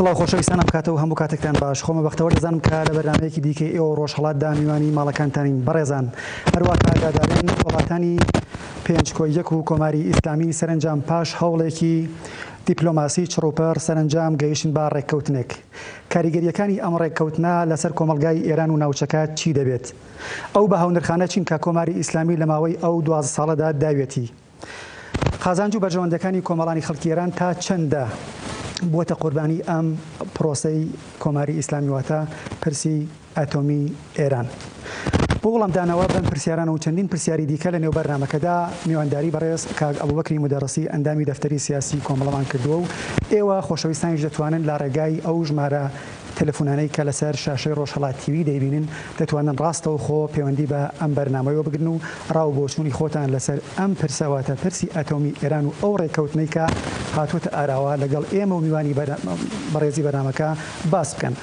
سڵاو خۆشەویستانم کاتەوە هەموو کاتێکتان باش خۆمە بەختەوە دەزانم کە لە بەرنامەیەکی دیکەی ئێوە ڕۆژهەڵاتدا میوانی ماڵەکانتانین بەڕێزان هەروە کاگادارن وڵاتانی پێنجکۆیەک و کۆماری ئیسلامی سەرنجام پاش هەوڵێکی دیپلۆماسی چڕوپەر سەرنجام گەیشتن با ڕێککەوتنێک کاریگەریەکانی ئەم ڕێککەوتنە لەسەر کۆمەڵگای ئێران و ناوچەکە چی دەبێت ئەو بە هەونرخانە چین کە کۆماری ئیسلامی لە ماوەی ئەو 12 ساڵەدا داوێتی قازانج و بەرژەوەندەکانی کۆمەڵانی خەڵکی ئێران تا چەندە بووەتە قوربانی ئەم پرۆسەی کۆماری ئیسلامی واتە پرسی ئەتۆمی ئێران بۆ وەڵامدانەوە بەم پرسیارانە و چەندین پرسیاری دیکە لە نێو بەرنامەکەدا میوانداری بەڕێز کاک ئەبوبەکری مودەڕەسی ئەندامی دەفتەری سیاسی کۆمەڵەمان کردووە و ئێوە خۆشەویستانیش دەتوانن لە ڕێگای ئەو ژمارە تەلەفۆنانەی کە لەسەر شاشەی ڕۆژهەڵات تیوی دەیبینن دەتوانن ڕاستەوە خۆ پەیوەندی بە ئەم بەرنامەیەوە بگرن و ڕاو بۆچوونی خۆتان لەسەر ئەم پرسەواتە پرسی ئەتۆمی ئێران و ئەو ڕێککەوتنەی کە هاتووەتە ئاراوە لەگەڵ ئێمە و میوانی بەڕێزی بەرنامەکە باس بکەن.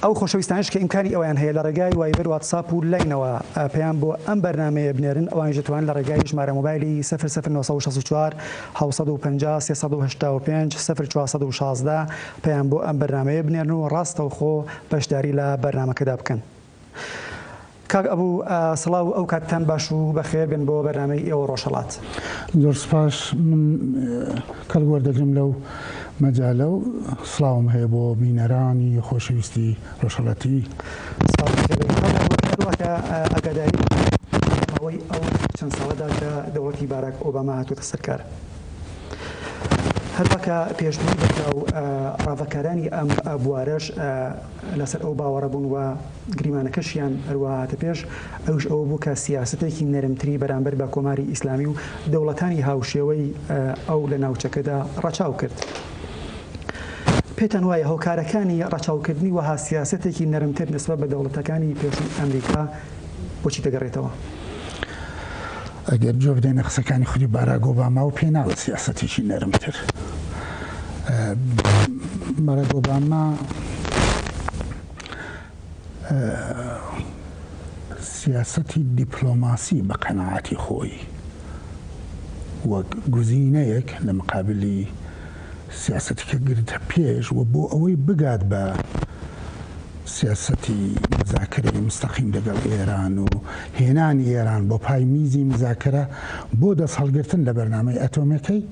ئەو خۆشەویستانش کە ئیمکانی ئەویان هەیە لە ڕێگای وایبەر واتساپ و لاینەوە پێیان بۆ ئەم بەرنامەیە بنێرن ئەوانش دەتوانن لە ڕێگای ژمارە مۆبایلی 0964 750 385 0416 پێیان بۆ ئەم بەرنامەیە بنێرن و ڕاستەوخۆ بەشداری لە بەرنامەکەدا بکەن. کاک ئەبوو سڵاو ئەو کاتتان باش و بەخێر بن بۆ بەرنامەی ئێوە ڕۆژهەڵات. زۆر سپاس من کەڵ وەردەگرم لەو مەجالە و سڵاوم هەیە بۆ بینەرانی خۆشەویستی ڕۆژهەڵاتی کە ئەگاداری ماوەی ئەو چەند ساڵەدا کە دەوڵەتی باراک ئۆباما هاتووەتە سەرکار هەروەکە پێشبووی بکە و ڕاوەکارانی ئەم بوارەش لەسەر ئەو باوەڕە بوون و گریمانەکەشیان هەروە هاتە پێش ئەوش ئەوە بوو کە سیاسەتێکی نەرمتری بەرامبەر بە کۆماری ئیسلامی و دەوڵەتانی هاوشێوەی ئەو لە ناوچەکەدا ڕەچاو کرد. پێتان وایە هۆکارەکانی ڕەچاوکردنی وەها سیاسەتێکی نەرمتر نسبەت بە دەوڵەتەکانی پێشووی ئەمریکا بۆچی دەگەڕێتەوە؟ ئەگەر جۆ بدەینە قسەکانی خودی باراک ئۆباما و پێ ناوە سیاسەتێکی نەرمتر. باراک ئۆباما سیاسەتی دیپلۆماسی بە قەناعەتی خۆی وەک گزینەیەک لە مقابلی سیاسەتی کە گرتە پێش و بۆ ئەوەی بگات بە سیاسەتی مزاکرەی مستەقیم لەگەڵ ئێران و هێنانی ئێران بۆ پای میزی مزاکرە بۆ دەست هەڵگرتن لە بەرنامەی ئەتۆمەکەی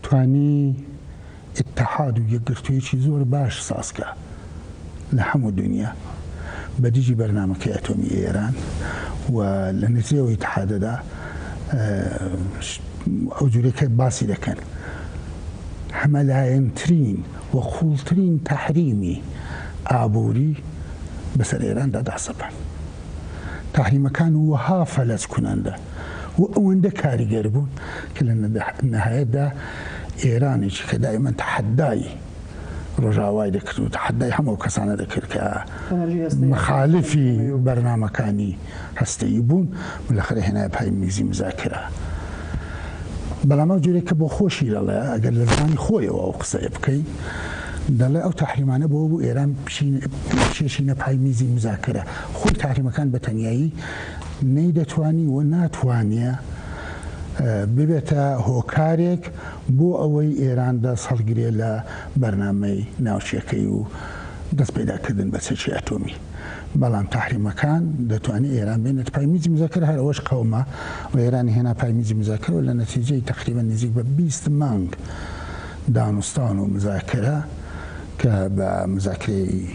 توانی ئیتحاد و یەکگرتوویەکی زۆر باش سازکە لە هەموو دنیا بەدیجی بەرنامەکەی ئەتۆمی ئێران و لە نتیجەوەی ئیتحادەدا ئەو جورێکە باسی دەکەن هەمەلایەنترین و خوڵترین تەحریمی ئابووری بەسەر ئێراندا داسەپەن تاحریمەکان وەها فەلەس کوونەندە و ئەوەندە کاریگەر بوون کە لە نەهایەتدا ئێرانێکی کە دایمەن تەحەدای ڕۆژاوای دەکرد و تەحەدای هەموو کەسانە دەکرد کە مخالفی بەرنامەکانی هەستەیی بوون بالاخره هێنایە پای میزی مزاکرە. بەڵام ئەو جورێک کە بۆ خۆشی دەڵێ ئەگەر لە زمانی خۆیەوە ئەو قسەیە بکەی دەڵێ ئەو تاحریمانە بۆ بوو ئێران پێشینە پای میزی مزاکرە خۆی تاحریمەکان بە تەنیایی نەیدەتوانی و ناتوانێ ببێتە هۆکارێک بۆ ئەوەی ئێران دەست هەڵگرێ لە بەرنامەی ناوچیەکەی و دەست پەیداکردن بە چەکی ئەتۆمی. بەڵام تاحریمەکان دەتوانێت ئێران بێنێت پای میزی مزاکرە هەر ئەوەش قەومە و ئێرانی هێنا پای میزی مزاکرەوە لە نەتیجەی تقریبا نزیک بە 20 مانگ دانوستان و مزاکرە کە بە مزاکرەی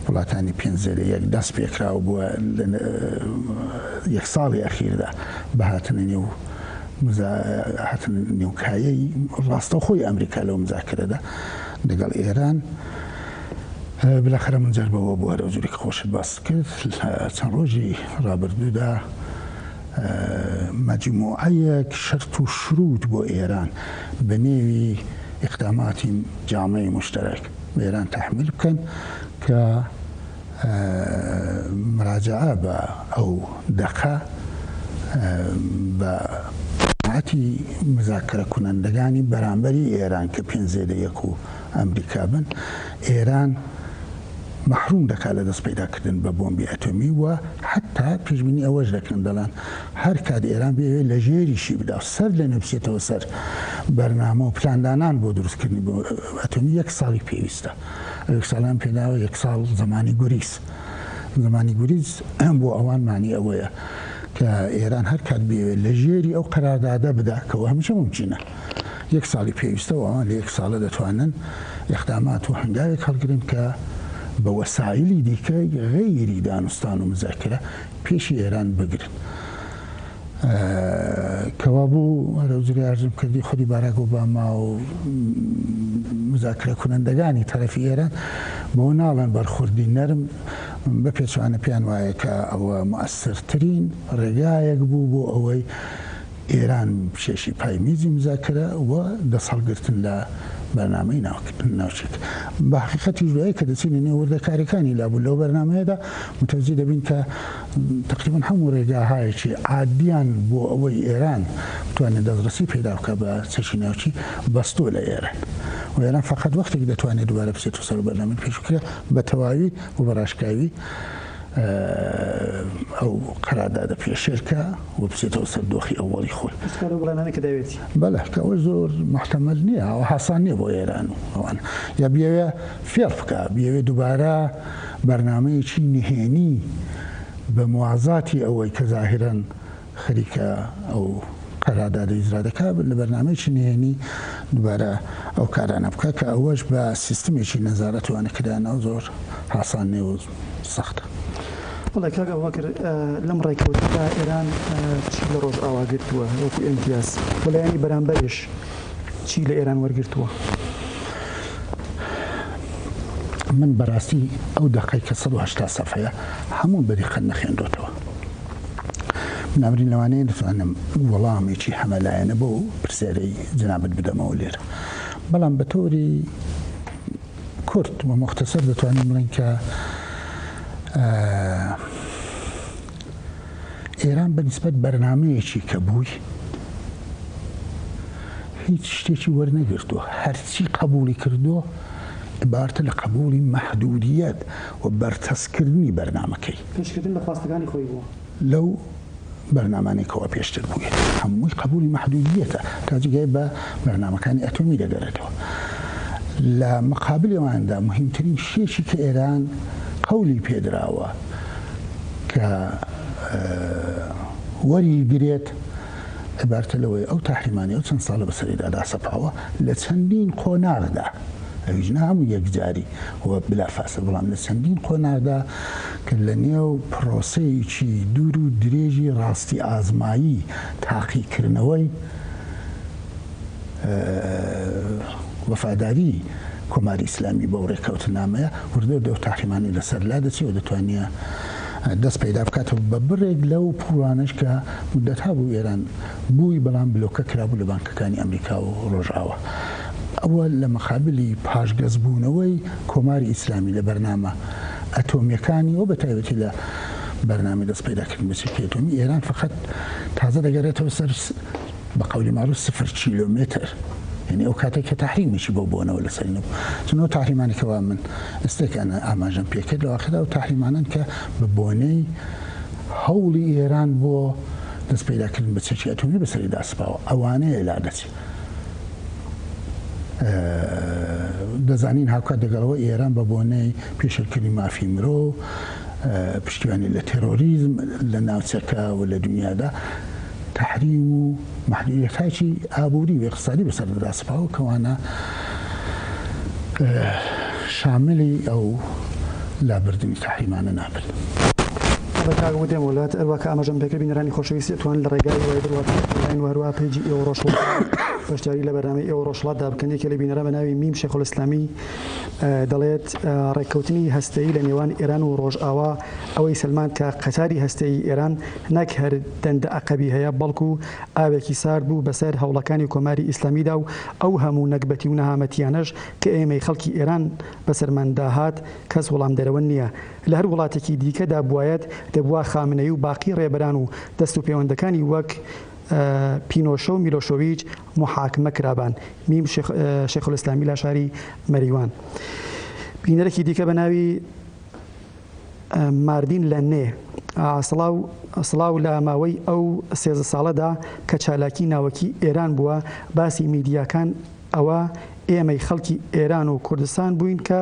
وڵاتانی پێنجەرەیەک دەست پێکراوە بووە یەک ساڵی ئەخیردا بە هاتنە نێو نێوکایەی ڕاستەوخۆی ئەمریکا لەو مزاکرەدا لەگەڵ ئێران بلاخرە منجەر بەوە بووە لەو جوورێک خۆشت باس کرد چەند ڕۆژی ڕابردوودا مەجموعەیەک شەرت و شروط بۆ ئێران بە نێوی ئیقداماتی جامعەی مشتەرەک بە ئێران تەحمیل بکەن کە مراجعە بە ئەو دەقە بە قەناعەتی مزاکرە کوونەندەگانی بەرامبەری ئێران کە پێنجێدە یەک و ئەمریکا بن ئێران محروم دەکات لە دەست پەیداکردن بە بۆمبی ئەتۆمی و حتا پێشبینی ئەوەش دەکەن دەڵان هەر کات ئێران بێوێت لە ژێریشی بدا سەر لە نەبسێتەوە سەر بەرنامە و پلاندانان بۆ دروستکردنی بۆ ئەتۆمی 1 ساڵی پێویستە. 1 ساڵان پێداوە 1 ساڵ زمانی گوریز بۆ ئەوان معنی ئەوەیە کە ئێران هەر کات بێوێت لە ژێری ئەو قەراردادە بدا کەەوە هەمیشە ممکنە 1 ساڵی پێویستەوە ئەوان لە 1 ساڵە دەتوانن ئەقدامات و هەنگاوێک هەڵگرن کە بە وەسایلی دیکە غەیری دانوستان و مزاکرە پێشی ئێران بگرن. کەوا بوو هەرەوزری ئارزم کردی خودی باراک ئۆباما و مزاکرە کنندەکانی تەرەفی ئێران بۆ ناڵێن بەرخوردی نەرم بە پێچوانە پیان وایە کە ئەوە مؤثرترین ڕێگایەک بوو بۆ ئەوەی ئێران شێشی پایمیزی مزاکرە و دەسەڵگرتن لە بەرنامەی ناوچێت. بە حقیقەتی ژوایی کە دەچینە نێو وردەکاریەکانی لابوو لەو بەرنمەیەدا متەوجی دەبین کە تقریبا هەموو ڕێگاهایەکی عادیان بۆ ئەوەی ئێران بتوانێت دەستڕەسی پێدا بکە بە چەشی ناوچی بەستۆ لە ئێران و ئێران فقط وەختێک دەتوانێت دووبارە بچێتەوە سەر بەرنامەی پێشوکرێ بە تەواوی و بەڕاشکاوی ئەو قەراردادە پێشێرکە و بچێتەوە سەر دۆخی ئەوڵی خۆی بەڵێ کە ئەوە زۆر محتەمەل نییە ئەوە حەسان نییە بۆ ئێران و ئەوان یا بیاوێ فێڵ بکە بیاوێ دووبارە بەرنامەیەکی نهێنی بە موازاتی ئەوەی کە زاهرەن خەریکە ئەو قەراردادە ئیجرا دەکات لە بەرنامەیەکی نهێنی دووبارە ئەو کارانە بکە کە ئەوەش بە سیستمێکی نەزارەتوانەکردانەوە زۆر حەسان نیە و سەختە. وڵی کاگە وەکر لەم ڕێکەوتدا ئێران چی لە ڕۆژ ئاواگرتووە وەکو ئەمتیاز وەلایانی بەرامبەرش چی لە ئێران وەرگرتووە؟ من بەڕاستی ئەو دقەی کە 180 سەفەیە هەموو بەریقەت نەخێندۆتەوە. منامرین لەوانەیە دەتوانم وەڵامێکی هەمەلایەنە بۆ پرسیارەی جنابەت بدەمەوە لێرە، بەڵام بە تۆری کورت و مختصر دەتوانین بڵین کە ئێران بەنسبەت بەرنامەیەکی کە بووی هیچ شتێکی وەرنەگرتووە، هەرچی قبولی کردووە عبارەتە لە قبولی مەحدودیەت و بەرتەسکردنی بەرنامەکەی پێشکردن لە خواستەکانی خۆی بووە لەو بەرنامانێکەوە پێشتر بووە هەمووی قبولی مەحدودیەتە تاجگای بە بەرنامەکانی ئەتۆمی دەگەڕێتەوە. لە مقابلەواندا مهمترین شتێکی کە ئێران قولی پێدراوە کە وەریگرێت عبارەتە لەوەی ئەو تاحریمانی ئەو چەند ساڵە بەسەریدا داسەپاوە لە چەندین قۆناغدا ئەویژنە هەموو یەکجاری و بلافاسە بەڵام لە چەندین قۆناغدا کە لە نێو پرۆسەیەکی دوور و درێژی ڕاستی ئازمایی تاقیکردنەوەی وەفاداری کۆماری ئیسلامی بەو ڕێکەوتنامەیە وردە دەو تاحریمانی لەسەر لا دەچێت و دەتوانێت دەست پەیدا بکاتەوە بە بڕێک لەو پوڕانش کە مدەتها بوو ئێران بووی بەڵام بلۆکە کرابوو لە بانکەکانی ئەمریکا و ڕۆژئاوە. ئەوە لە مەقابلی پاشگەزبوونەوەی کۆماری ئیسلامی لە بەرنامە ئەتۆمیەکانی و بە تایبەتی لە بەرنامی دەست پەیداکردن بەچێکی ئەتۆمی ئێران فقط تازە دەگەڕێتەوە سەر بە قەولی معروف 0 کیلۆمتر یعنی ئەو کاتێک کە تاحریمێکی بۆ بۆنەوە لەسەری نەبوو چونەوە تاحریمانێکەوە من ئێستێکانە ئاماژەم پێکرد لە واخدا و تاحریمانن کە بە بۆنەی هەوڵی ئێران بۆ دەست پەیداکردن بەچێکی ئەتۆمی بەسەری داسپاوە ئەوانەیە لا دەچێت. دەزانین هاوکات دەگەڵەوە ئێران بە بۆنەی پێشەرکردنی مافی مرۆ پشتیوانی لە تێرۆریزم لە ناوچەکە و لە دنیادا تحریم و محدودیت‌هایی ئابووری و اقتصادی بەسەر دەداسپاوە کەوانە شاملی ئەو لابردنی تحریمانە نابن. بەکار دێم وڵات ئەروە کە ئاماژەم پێکرد بینەرانی خۆشەویستی ئەتوان لە ڕێگای وای دڵواتین وهروە پیجی ئێوە ڕۆژڵات بەشداری لە بەرنامەی ئێوە ڕۆژڵاتدا بکەنێکە لە بینەرە بە ناوی میم شێخ الئیسلامی دەڵێت ڕێککەوتنی هەستەیی لە نێوان ئێران و ڕۆژئاوا ئەوەی سلمان کە قەتاری هەستەیی ئێران نەک هەر دەندە عەقەبی هەیە بەڵکو ئاوێکی سارد بوو بەسەر هەوڵەکانی کۆماری ئیسلامیدا و ئەو هەموو نەکبەتی و نەهامەتیانەش کە ئێمەی خەڵکی ئێران بەسەرماندا کەس وەڵام دەرەوە نییە. لە هەر وڵاتێکی دیکەدا بوایەت دەبووە خامنەی و باقی ڕێبەران و دەست و پەیوەندەکانی وەک پینۆشە و میلۆشۆویچ محاکمە کرابان. میم شێخ الئیسلامی لاشاری مەریوان. بینەرێکی دیکە بە ناوی ماردین لە نێ سڵاو لە ماوەی ئەو 13 ساڵەدا کە چالاکی ناوەکی ئێران بووە باسی میدیاکان ئەوە ئێمەی خەڵکی ئێران و کوردستان بووین کە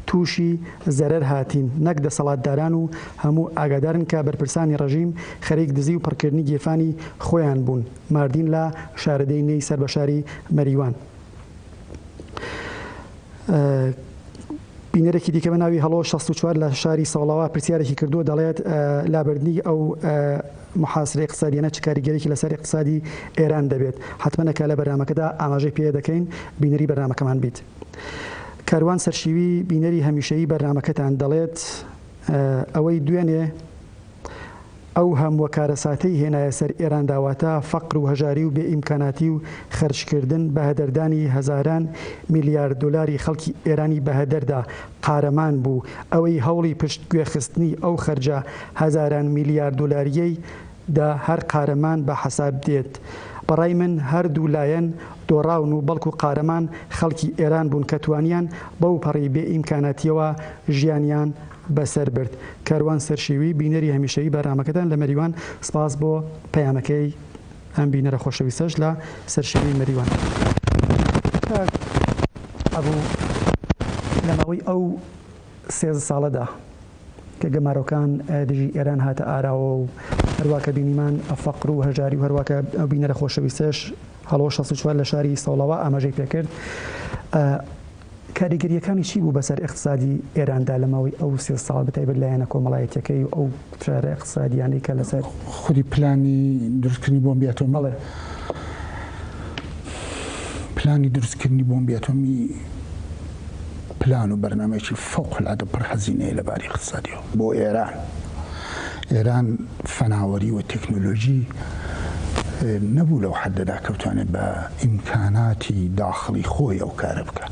تووشی زەرەر هاتین نەک دەسەڵاتداران و هەموو ئاگادارن کە بەرپرسانی ڕەژیم خەریک دزی و پڕکردنی گێفانی خۆیان بوون. ماردین لە شارەدەی نێی سەر بە شاری مەریوان. بینەرێکی دیکە بە ناوی هەڵۆ 64 لە شاری ساڵاوە پرسیارێکی کردووە دەڵێت لابردنی ئەو محاسرە اقتصادیانە چ کاریگەرێکی لەسەر اقتصادی ئێران دەبێت حتمەنەکە لە بەرنامەکەدا ئاماژەی پێ دەکەین بینەری بەرنامەکەمان بیت. کاروان سەرشیوی بینەری هەمیشەیی بەرنامەکەتان دەڵێت ئەوەی دوێنێ ئەو هەموو کارەساتەی هێنایە سەر ئێران داواتە فەقر و هەژاری و بێئیمکاناتی و خەرجکردن بە هەدەردانی هەزاران میلیارد دلاری خەڵکی ئێرانی بە هەدەردا قارەمان بوو. ئەوەی هەوڵی پشت گوێخستنی ئەو خەرجە هەزاران میلیارد دلاریەی دا هەر قارەمان بە حەساب دێت. بەڕای من هەردوو لایەن دۆڕاون و بەڵکو قارەمان خەڵکی ئێران بوون کە توانیان بەو پەڕی بێئیمکاناتیەوە ژیانیان بەسەر برد. کاروان سەرشیوی بینەری هەمیشەیی بەرنامەکەتان لە مەریوان. سپاس بۆ پەیامەکەی ئەم بینەرە خۆشەویستەش لە سەرشیوی مەریوان. ئەبوو لە ماوەی ئەو 13 ساڵەدا کە گەمارۆکان دژی ئێران هاتە ئاراوە و هەروواکە بینیمان فەقر و هەژاری و هەروواکە ئەو بینەرە خۆشەویستەش هەڵۆ 64 لە شاری ساڵاوە ئاماژەی پێکرد. کاریگەریەکانی چی بوو بەسەر اقتصادی ئێراندا لە ماوەی ئەو 13 ساڵ بەتایبەت لایەنە کۆمەڵایەتیەکەی و ئەو فشارە اقتصادیانەی کە لەسەر خودی پلانی دروستکردنی بۆمبی ئەتۆمی بەڵێ پلانی دروستکردنی بۆمبی ئەتۆمی پلان و بەرنامەیەکی فەوق‌العادە پڕهەزینەیە لەباری اقتصادیەوە بۆ ئێران. ئێران فەناوەری و تەکنۆلۆژی نەبوو لەو حەدەدا کە بتوانێت بە ئیمکاناتی داخڵی خۆی ئەو کارە بکە.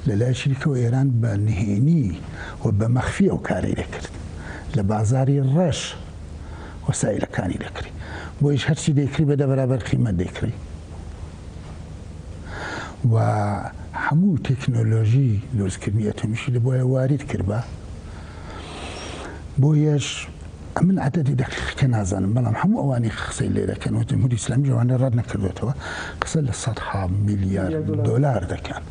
لە لای شریکەوە ئێران بە نهێنی و بە مەخفی ئەو کارەی دەکرد لە بازاری ڕەش وەسایلەکانی دەکری بۆیش هەرچی دەیکری بەدە بەرابەر قیمەت دەیکری و هەموو تەکنۆلۆژی دروستکردنی ئەتۆمیشی لە بۆیە وارد کردبە. بۆیەش من عدەدی دەقیقەکە نازانم بەڵام هەموو ئەوانی قسەی لێ دەکەن و جمهوری ئیسلامی جوانە ڕەت نەکردوێتەوە قسە لە 100 میلیارد دلار دەکەن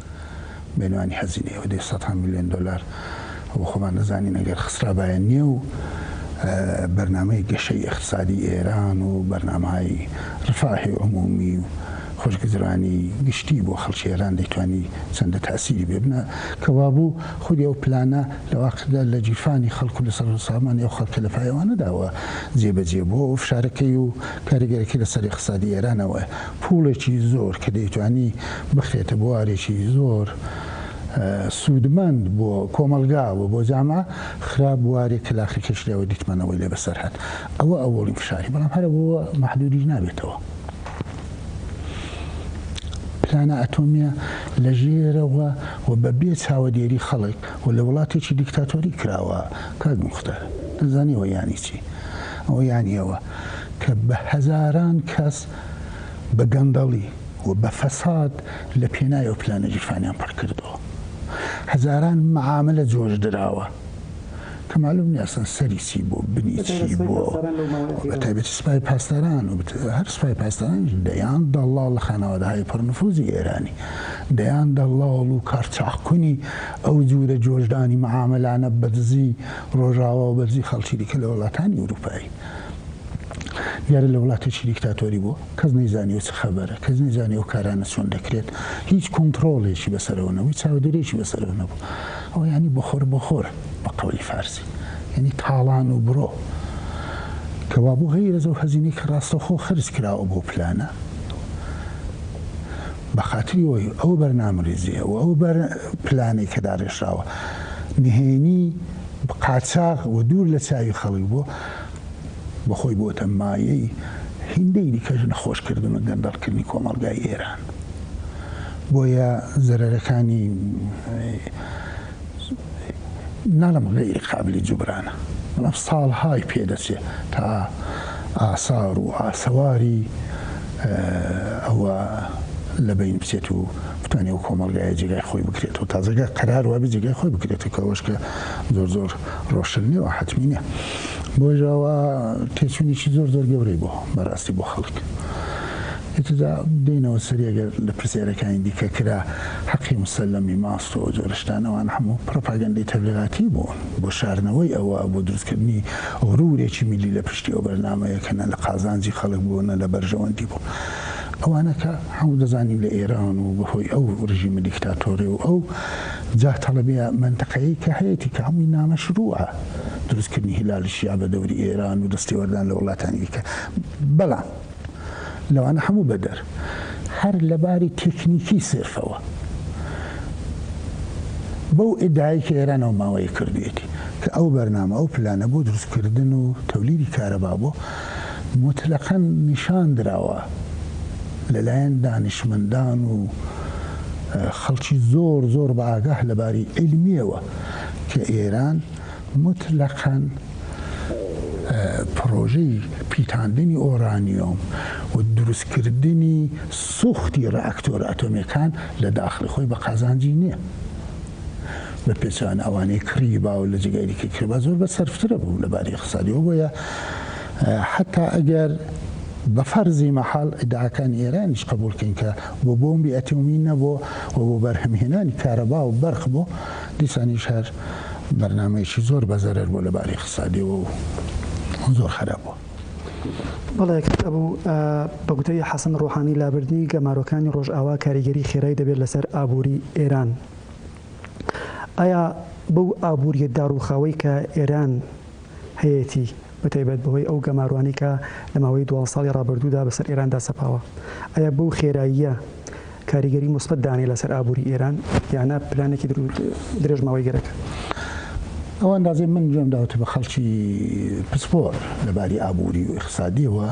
بێنوانی هەزینەیەوە دێ 100 میلیۆن دلار ئەوە خۆمان نەزانین ئەگەر خسرابایە نییە و بەرنامەی گەشەی اقتصادی ئێران و بەرنامەهای ڕفاهی عمومی و خۆشگەزرانی گشتی بۆ خەڵکی ئێران دەیتوانی چەندە تاسیری بێبنە کەوا بوو خودی ئەو پلانە لەواقعدا لە جیرفانی خەڵکو لەسەر سامانی ئەو خەڵکە لە پایەوانەداوە جێبەجێ بۆ و فشارەکەی و کاریگەرەکەی لەسەر اقتصادی ئێرانەوە پوڵێکی زۆر کە دەیتوانی بخرێتە بوارێکی زۆر سوودمەند بۆ کۆمەلگاوە بۆ جامە خراپ بوارێک کە لاخی کەشتەوە دیتمانەوەی لێ بەسەر هات ئەوە ئەوەڵی فشاری بەڵام هەرە بۆ مەحدودی نابێتەوە. پلانە ئەتۆمیە لە ژێرەوە و بەبێ چاوەدێری خەڵک و لە وڵاتێکی دیکتاتۆری کراوە کاک موختار دەزانیەوە یانی چی ئەوە یانیەوە کە بە هەزاران کەس بە گەندەڵی و بە فەساد لە پێناوی ئەو پلانە جیرفانیان پڕ کردەوە. هەزاران مەعاملە جۆش دراوە کە معلوم نیە ئەسڵەن سەری چی بۆ بنی چی بۆ بەتایبەتی سوپای پاسداران و هەر سوپای پاسداران دەیان دەڵاڵ لە خانەوادەهای پڕنفوزی ئێرانی دەیان دەڵاڵ و کارچاقکوونی ئەو جوورە جۆشدانی مەعاملانە بەدزی ڕۆژاوە و بەرزی خەڵکی دیکە لە وڵاتانی ئەوروپایی دیارە لە وڵاتێکی دیکتاتۆری بوو کەس نەیزانی و چ خەبەرە کەس نەیزانی ئەو کارانە چۆن دەکرێت هیچ کۆنتڕۆڵێکی بەسەرەوە نەبوو چاودێرێکی بەسەرەوە نەبوو ئەوە ینی بخۆر بخۆر بە قەولی فارسی ینی تاڵان و برۆ کەوا بوو غەیرە و هەزینەی کە ڕاستەوخۆ خرج کراوە بۆ پلانە بە خاتری ئەوەی ئەو بەرنامەریزیە و ئەو پلانەی کە داڕێژراوە نهێنی قاچاق و دوور لە چاوی خەڵک بۆ بەخۆی بۆتە مایەی هیندەی دیکەش نەخۆشکردن و گەندەڵکردنی کۆمەڵگای ئێران بۆیە زەرەرەکانی ناڵم غەیری قابلی جوبرانە بەڵام ساڵهای پێدەچێت تا ئاسار و ئاسەواری ئەوە لە بین بچێت و ناتوانێت و کۆمەڵگایە جێگای خۆی بکرێت و تازەگە قەرار وابێ جێگای خۆی بکرێت کەەوەش کە زۆر ڕۆشن نیە و حتمی نیە بۆژەوە تێچوونیی زۆر گەورەی بۆ بەڕاستی بۆ خەڵک ئێتدا دێنەوە سەریەگەر لە پرسیارەکانی دیکە کرا حەقی مسلەمی ماست و جۆرەشتانەوان هەموو پرۆپاگەندەی تەبلیغاتی بوون بۆ شاردنەوەی ئەوە بۆ دروستکردنی ڕوورێکی میلی لە پشتی ئەو بەرنامەیەکەنە لە قازانجی خەڵک بوونە لە بەرژەوەندی بوو ئەوانەکە هەموو دەزانین لە ئێران و بەهۆی ئەو ڕژیمە دیکتاتۆری و ئەو جا تەڵەبیە منتەقەیەی کە هەیەی کە هەمووی نامەشروعە دروستکردنی هیلالی شیعە بە دەوری ئێران و دەستێوەردان لە وڵاتانی کە بەڵام لەوانە هەموو بەدەر هەر لەباری تێکنیکی سرفەوە بەو ئیدعای کە ئێرانەوە ماوەیە کردوێتی کە ئەو بەرنامە ئەو پلانە بۆ دروستکردن و تەولیدی کارەبا بۆ مطلقاً نیشان دراوە لەلایەن دانیشمەندان و خەڵکی زۆر بە ئاگاه لەباری علمیەوە کە ئێران مطلقاً پرۆژەی پیتاندنی ئۆرانیۆم و دروستکردنی سوختی ڕاکتۆر ئەتۆمیەکان لە داخلی خۆی بە قازانجی نییە بە پێچوان ئەوانەی کریبا و لە جگایریکە کردبا زۆر بە سەرفترە بوو لەباری اقتصادیەوە بۆیە حتا ئەگەر بە فەرزی مەحاڵ ئیدعاکانی ئێرانیش قبولکەین کە بۆ بۆمبی ئەتۆمی نەبوو و بۆ بەرهەمهێنانی کارەبا و بەرق بۆ دیسانیش هەر بەرنامەیەکی زۆر بەزەرەر بۆ لەباری اقتصادیەوە و زۆر خراپ بووە. بەڵێ ئەبوو بە گوتەی حەسەن ڕۆحانی لابردنی گەمارۆکانی ڕۆژئاوا کاریگەری خێرای دەبێت لەسەر ئابووری ئێران. ئایا بەو ئابووریە داڕوخاوەی کە ئێران هەیەی بەتایبەت بەهۆی ئەو گەماروانی کە لە ماوەی 2 ساڵی ڕابردوودا بەسەر ئێراندا سەپاوە ئایا بەو خێراییە کاریگەری مثبت دانێ لەسەر ئابووری ئێران یانە پلانێکی درێژ ماوەی گەرەکە؟ ئەوە ئەندازێ من گوێم داوەتە بە خەڵکی پسپۆر لەباری ئابووری و اقتصادیەوە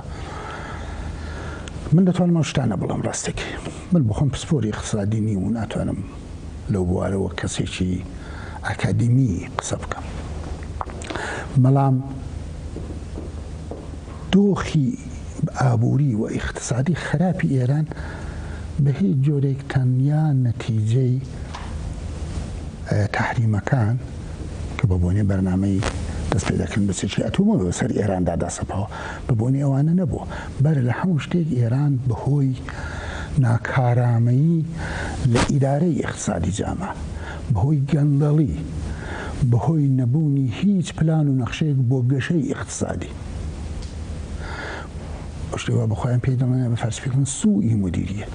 من دەتوانم ئەو شتانە بڵام ڕاستێکی من بخۆم پسپۆری اقتصادی نی و ناتوانم لەو بوارەوە کەسێکی ئاکادمی قسە بکەم بەڵام دۆخی ئابووری و اقتصادی خراپی ئێران بە هیچ جۆرێک تەنیا نەتیجەی تحریمەکان کە بە بۆنێ بەرنامەی دەست پێداکردن بەچێکی ئەتۆمەوە سەر ئێراندا داسەپاوە بە بۆنێ ئەوانە نەبووە بەرە لە هەموو شتێک ئێران بەهۆی ناکارامەیی لە ئیدارەی اقتصادی جامە بەهۆی گەندەڵی بەهۆی نەبوونی هیچ پلان و نەخشەیەک بۆ گەشەی اقتصادی شتێوە بەخۆیان پێی دەڵێن بە فارسیکردن سوئی مدیریە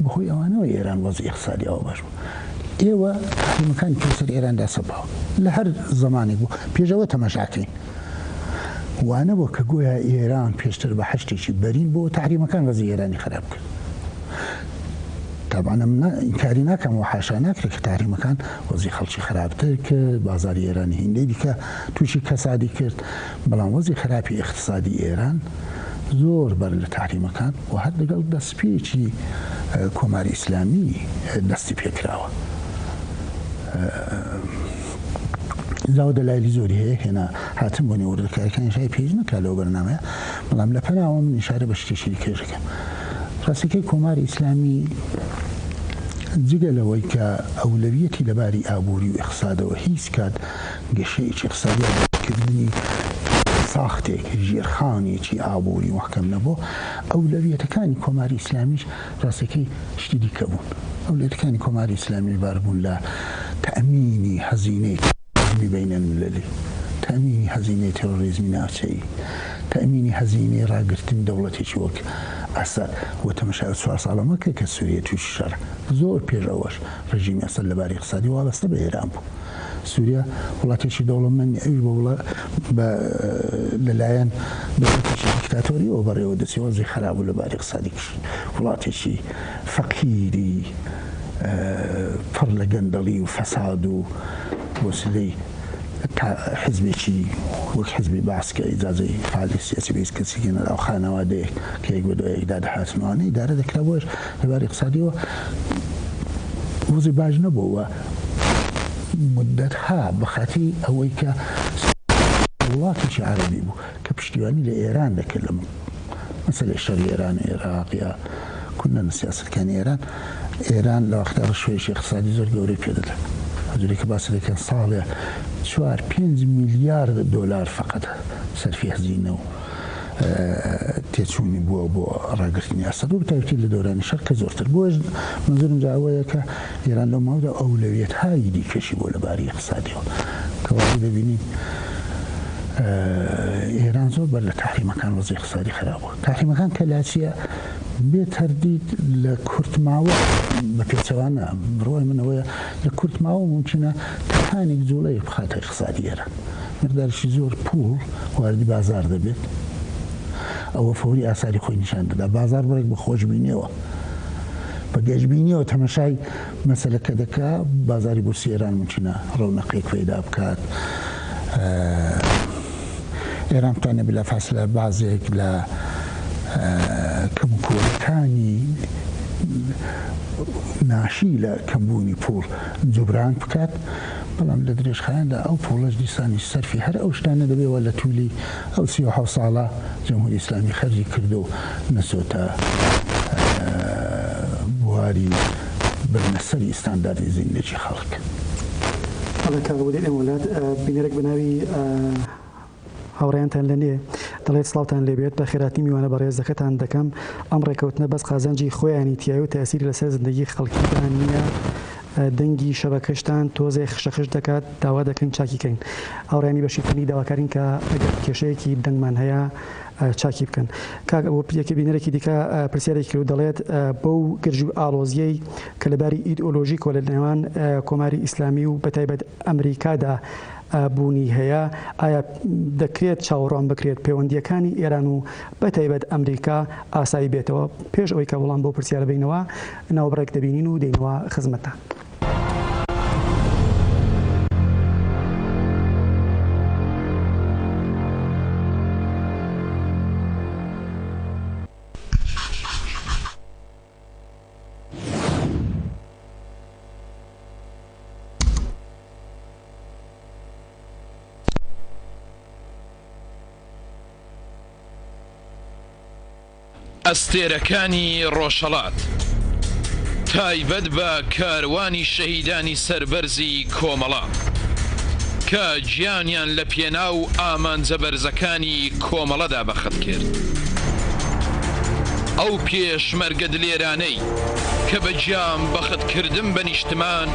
بەهۆی ئەوانەوە ئێران وەزعی اقتصادی ئەوە باش بوو ئێوە تحریمەکانی پێسەر ئێراندا سەپاوە لە هەر زمانێک بوو پێشەوە تەماشاکەین وانە بۆ کە گویا ئێران پێشتر بە هەشتێکی بەرین بۆ تحریمەکان وەزعی ئێرانی خراپ کرد تابانە من ئینکاری ناکەم و حاشا ناکرێت کە تحریمەکان وەزعی خەڵکی خراپتر کرد بازاری ئێرانی هیندەی دیکە تووشی کەسادی کرد بەڵام وەزعی خراپی اقتصادی ئێران زۆر بەر لە تحریمەکان و هەر لەگەڵ دەستپێکی کۆماری ئیسلامی دەستی پێکراوە زاوە دەلایلی زۆری هەیە هێنا هاتم بۆ نێوەردەکارەکانی شای پێیج نەکا لەو بەرنامەیە بەڵام لە پەناوە من ئیشارە بە شتێکی کێژەکەم ڕاستیکەی کۆماری ئیسلامی جگەلەوەی کە ئەولەویەتی لەباری ئابووری و اقتصادەوە هیچ کات گەشەیەکی اقتصادیکردنی ساختێک ژێرخانێکی ئابووری وەحکەم نەبوو ئەولەویەتەکانی کۆماری ئیسلامیش ڕاستەکەی شتی دیکە بوون ئەولەویەتەکانی کۆماری ئیسلامی باربوون لە تەئمینی هەزینەی تەرۆریزمی بینەلملەلی تەئمینی هەزینەی تەرۆریزمی ناوچەیی تەئمینی هەزینەی ڕاگررتنی دەوڵەتێکی وەک ئەسەد وە تەمەشای 4 ساڵەمەکە کە سووریا تووشی شەڕ زۆر پێشەوەش ڕژیمی ئەسەد لەباری اقتصادی وابەستە بە ئێران بوو سووریا وڵاتێکی دەوڵەمەندی ئەوی لەلایەن دەوڵەتێکی دیکتاتۆری ئەو بەڕێوە دەچێت وەزعی خراپ بوو لەباری اقتصادی وڵاتێکی فەقیری پڕ لە گەندەڵی و فەساد و وەسیلەی حزبێکی وەک حزبی باسکە ئیجازەی فعالی سیاسی بە هیچ کەسێکی نەدا و خانەوادەیەک کە یەک بە دوای یەکدا دەهاتنەوەی ئیدارە دەکرا بۆش لەباری اقتصادیەوە وەزعی باش نەبووە مدەتها بەخاتی ئەوەی کە وڵاتێکی عەرەبی بوو کە پشتیوانی لە ئێران دەکرد لە مەسەلەی شەڕی ئێران و عێراق یا کوردنە سیاسەتەکانی ئێران ئێران لە وەختە ڕشوێشی اقتصادی زۆر گەورەی پێدەدات هەزوری کە باس دەکەن ساڵێ 4-5 میلیارد دلار فقط سەرفی هەزینە و تێچوونی بووە بۆ ڕاگررتنی ئاسەد و بتاوتی لە دۆرانی شەر کە زۆرتر بۆش منزورم جاوەیە کە ئێران لەو ماوەدا ئەولەویەت هایی دیکەشی بۆ لەباری اقتصادیەوە کەوای دەبینین ئێران زۆر بەر لە تاحریمەکان وەزعی اقتصادی خراپبووە تاحریمەکان کە لاچیە بێتەردید لە کورتماوە بە پێچەوانە بڕوای منەوەیە لە کورتماوە ممکنە تەکانێک جوڵەیە بخاتە اقتصادی ئێران مقدارشی زۆر پوڵ واردی بازار دەبێت ئەوە فۆری ئاساری خۆی نیشان دەدا بازار بڕێک بە خۆشببینیەوە بە گەشتبینیەوە تەمەشای مەسەلەکە دەکا بازاری بورسی ئێران ممکنە ڕەونەقێک پەیدا بکات ئێران بتوانێت بلافاصلە بازێک لە کەمکۆڵەکانی ناشی لە کەمبوونی پوڵ جوبران بکات بەڵام لە درێژخایاندا ئەو پوڵەش دیسانی سەرفی هەر ئەو شتانە دەبێەوە لە توولی ئەو 37 ساڵە جمهوری ئیسلامی خەرجی کردو و نەسۆتە بواری بەرنەسەری ئستانداردی زیندگی خەڵک وڵات بینەرێک بناوی هاوڕێیانتان لە نێ دەڵێت سڵاوتان لێبێت بە خێراتی میوانە بەڕێزەکەتان دەکەم ئەم ڕێکەوتنە بەس قازانجی خۆیانی تیایی و تەسیری لەسەر زندگی خەڵکیدان نییە دەنگی شەبەکەشتان تۆزێ خشەخش دەکات داوا دەکەین چاکیکەین هاوڕێنی بەشیفنی داواکارین کە ئەگەر کێشەیەکی دەنگمان هەیە چاکی بکەن کاک ئەوە یەکە بینەرێکی دیکە پرسیارێکی کرد دەڵێت بەو گرژ و ئالۆزیەی کە لەباری ئیدئۆلۆژی کۆ لە نێوان کۆماری ئیسلامی و بەتایبەت ئەمریکادا بوونی هەیە ئایا دەکرێت چاوەڕوان بکرێت پەیوەندیەکانی ئێران و بەتایبەت ئەمریکا ئاسایی بێتەوە پێش ئەوەی کە وەڵام بۆ پرسیارە بینەوە ناوبڕێک دەبینین و دێنەوە خزمەتە. ئەستێرەکانی ڕۆژهەڵات تایبەت بە کاروانی شەهیدانی سەربەرزی کۆمەڵە کە گیانیان لە پێناو ئامانجە بەرزەکانی کۆمەڵەدا بەخت کرد ئەو پێشمەرگە دلێرانەی کە بە گیان بەختکردن بە نیشتمان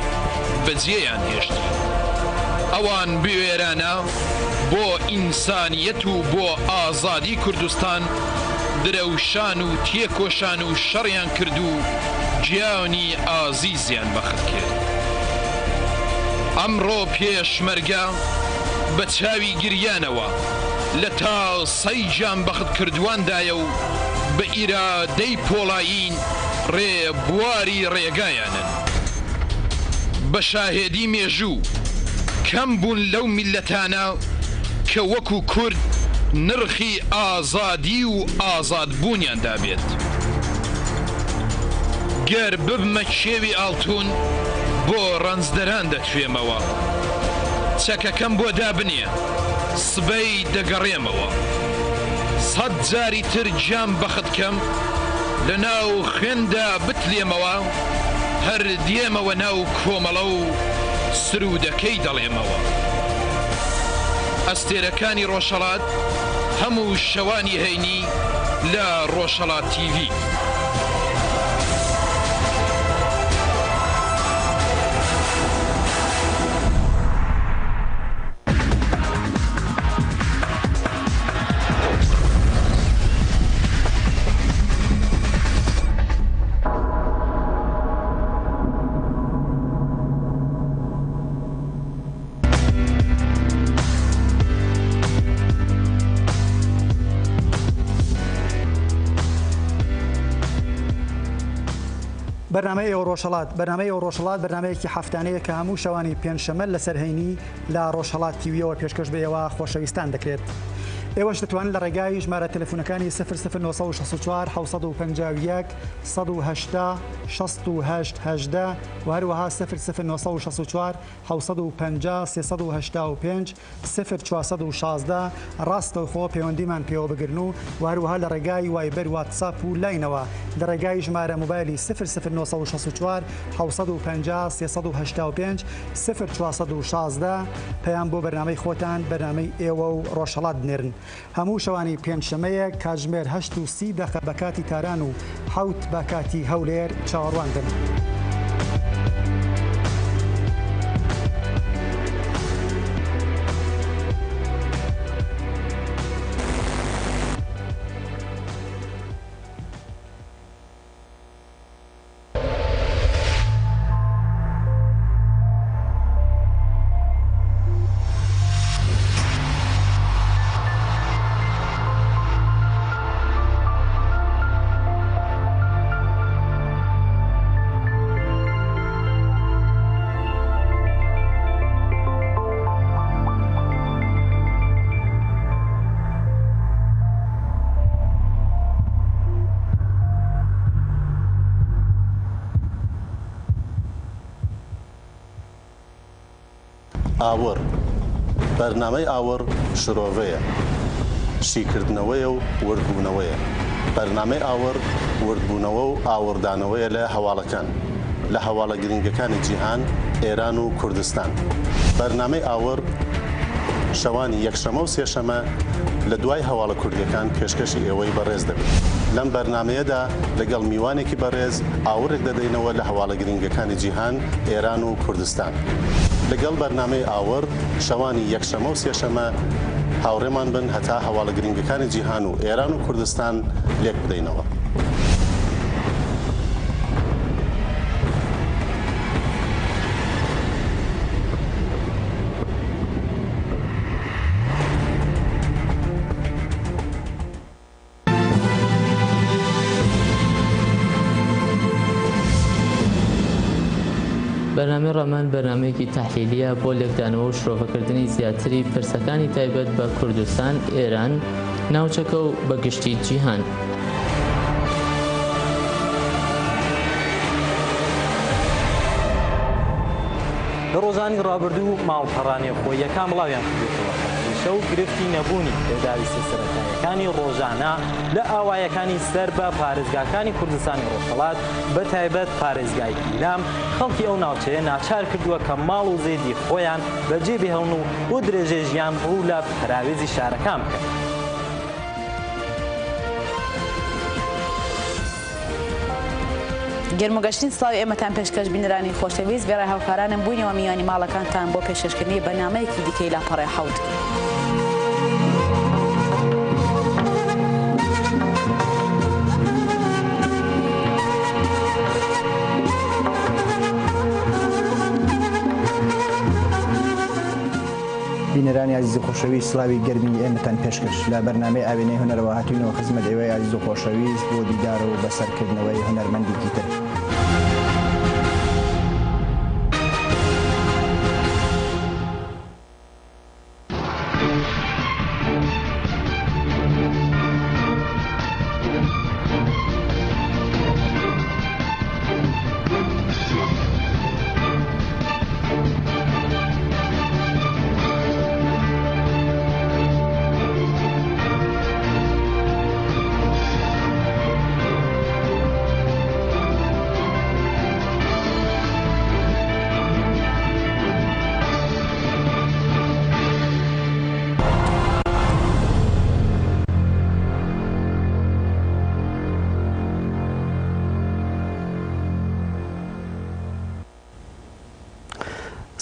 بەجێیان هێشت ئەوان بوێرانە بۆ ئینسانیەت و بۆ ئازادی کوردستان درەوشان و تێکۆشان و شەڕیان کرد و گیانی ئازیزیان بەخت کرد ئەمڕۆ پێشمەرگە بە چاوی گریانەوە لە تاسەی گیان بەخت کردواندایە و بە ئیرادەی پۆڵایین ڕێبواری ڕێگایانن بە شاهێدی مێژوو کەم بوون لەو میلەتانە کە وەکو کورد نرخی ئازادی و ئازادبوونیان دابێت گەر ببمە کێوی ئاڵتون بۆ ڕەنجدەران دەتوێمەوە چەکەکەم بۆ دابنێ سبەی دەگەڕێمەوە 100 جاری تر گیان بەختکەم لە ناو خوێندا بتلێمەوە هەر دێمەوە ناو کۆمەڵە و سرودەکەی دەڵێمەوە ئەستێرەکانی ڕۆژهەڵات هەموو شەوانی هەینی لە ڕۆژهەڵات تیڤ. بەرنامەی ئەو ڕۆژهەڵات بەرنامەیەکی هەفتانەیە کە هەموو شەوانی پێنجشەمە لەسەر هەینی لە ڕۆژهەڵات تیڤیەوە پێشکەش بێەوە خۆشەویستان دەکرێت. ئێوەش دەتوانن لە ڕێگای ژمارە تەلەفۆنەکانی 00964 751 180 68 و هەروەها 00964 750 385 0416 ڕاستەوخۆ پەیوەندیمان پێوە بگرن و هەروەها لە ڕێگای وایبەر واتساپ و لاینەوە لە ڕێگای ژمارە موبایلی 00964 750 385 0416 پەیام بۆ بەرنامەی خۆتان بەرنامەی ئێوە و ڕۆژهەڵات بنێرن. هەموو شەوانی پێنجشەمەیە کاتژمێر 8:30 بە کاتی تاران و 7 بە کاتی هەولێر چاوەڕوان بن. ئاور بەرنامەی ئاور شرۆڤەیە، شیکردنەوەیە و وردبوونەوەیە. بەرنامەی ئاور وردبوونەوە و ئاوردانەوەیە لە هەواڵەکان لە هەواڵە گرنگەکانی جیهان، ئێران و کوردستان. بەرنامەی ئاور شەوانی یەکشەمە و سێشەمە لە دوای هەواڵە کوردیەکان پێشکەشی ئێوەی بەڕێز دەبێت. لەم بەرنمەیەدا لەگەڵ میوانێکی بەڕێز ئاورێک دەدەینەوە لە هەواڵە گرنگەکانی جیهان، ئێران و کوردستان. لەگەڵ بەرنامەی ئاور شەوانی یەکشەمە و سێشەمە هاوڕێمان بن هەتا هەواڵە گرنگەکانی جیهان و ئێران و کوردستان لێک بدەینەوە. بەرنامەی ڕەمان بەرنامەیەکی تەحلیلیە بۆ لێکدانەوە و شرۆڤەکردنی زیاتری پرسەکانی تایبەت بە کوردستان، ئێران، ناوچەکە و بەگشتی جیهان. لە ڕۆژانی ڕابردوو ماڵپەڕانی خۆیەکان بڵاویان کردێتەوە شەو گرفتی نەبوونی لەداوی سەرەتاییەکانی ڕۆژانە لە ئاوایەکانی سەر بە پارێزگاکانی کوردستانی ڕۆژهەڵات بە تایبەت پارێزگای ئیلام خەڵکی ئەو ناوچەیە ناچار کردووە کە ماڵ و زێدی خۆیان بەجێ بهێڵن و درێژێ ژیان ڕوو لە پراوێزی شارەکان بکەن. گەرموگەشتین سڵاوی ئێمەتان پێشکەش بینەرانی خۆشەویست بێڕای هاوکارانم بوونیەوە میوانی ماڵەکانتان بۆ پێشکەشکردنی بەرنامەیەکی دیکەی لاپەڕی حەوت. بینەرانی عزیز و خۆشەویست سڵاوی گەرمی ئێمەتان پێشکەش لە بەرنامەی ئاوێنەی هونەرەوە هاتوینەوە خزمەت ئێوەی عزیز و خۆشەویست بۆ دیدار و بەسەرکردنەوەی هونەرمەندێکی تر.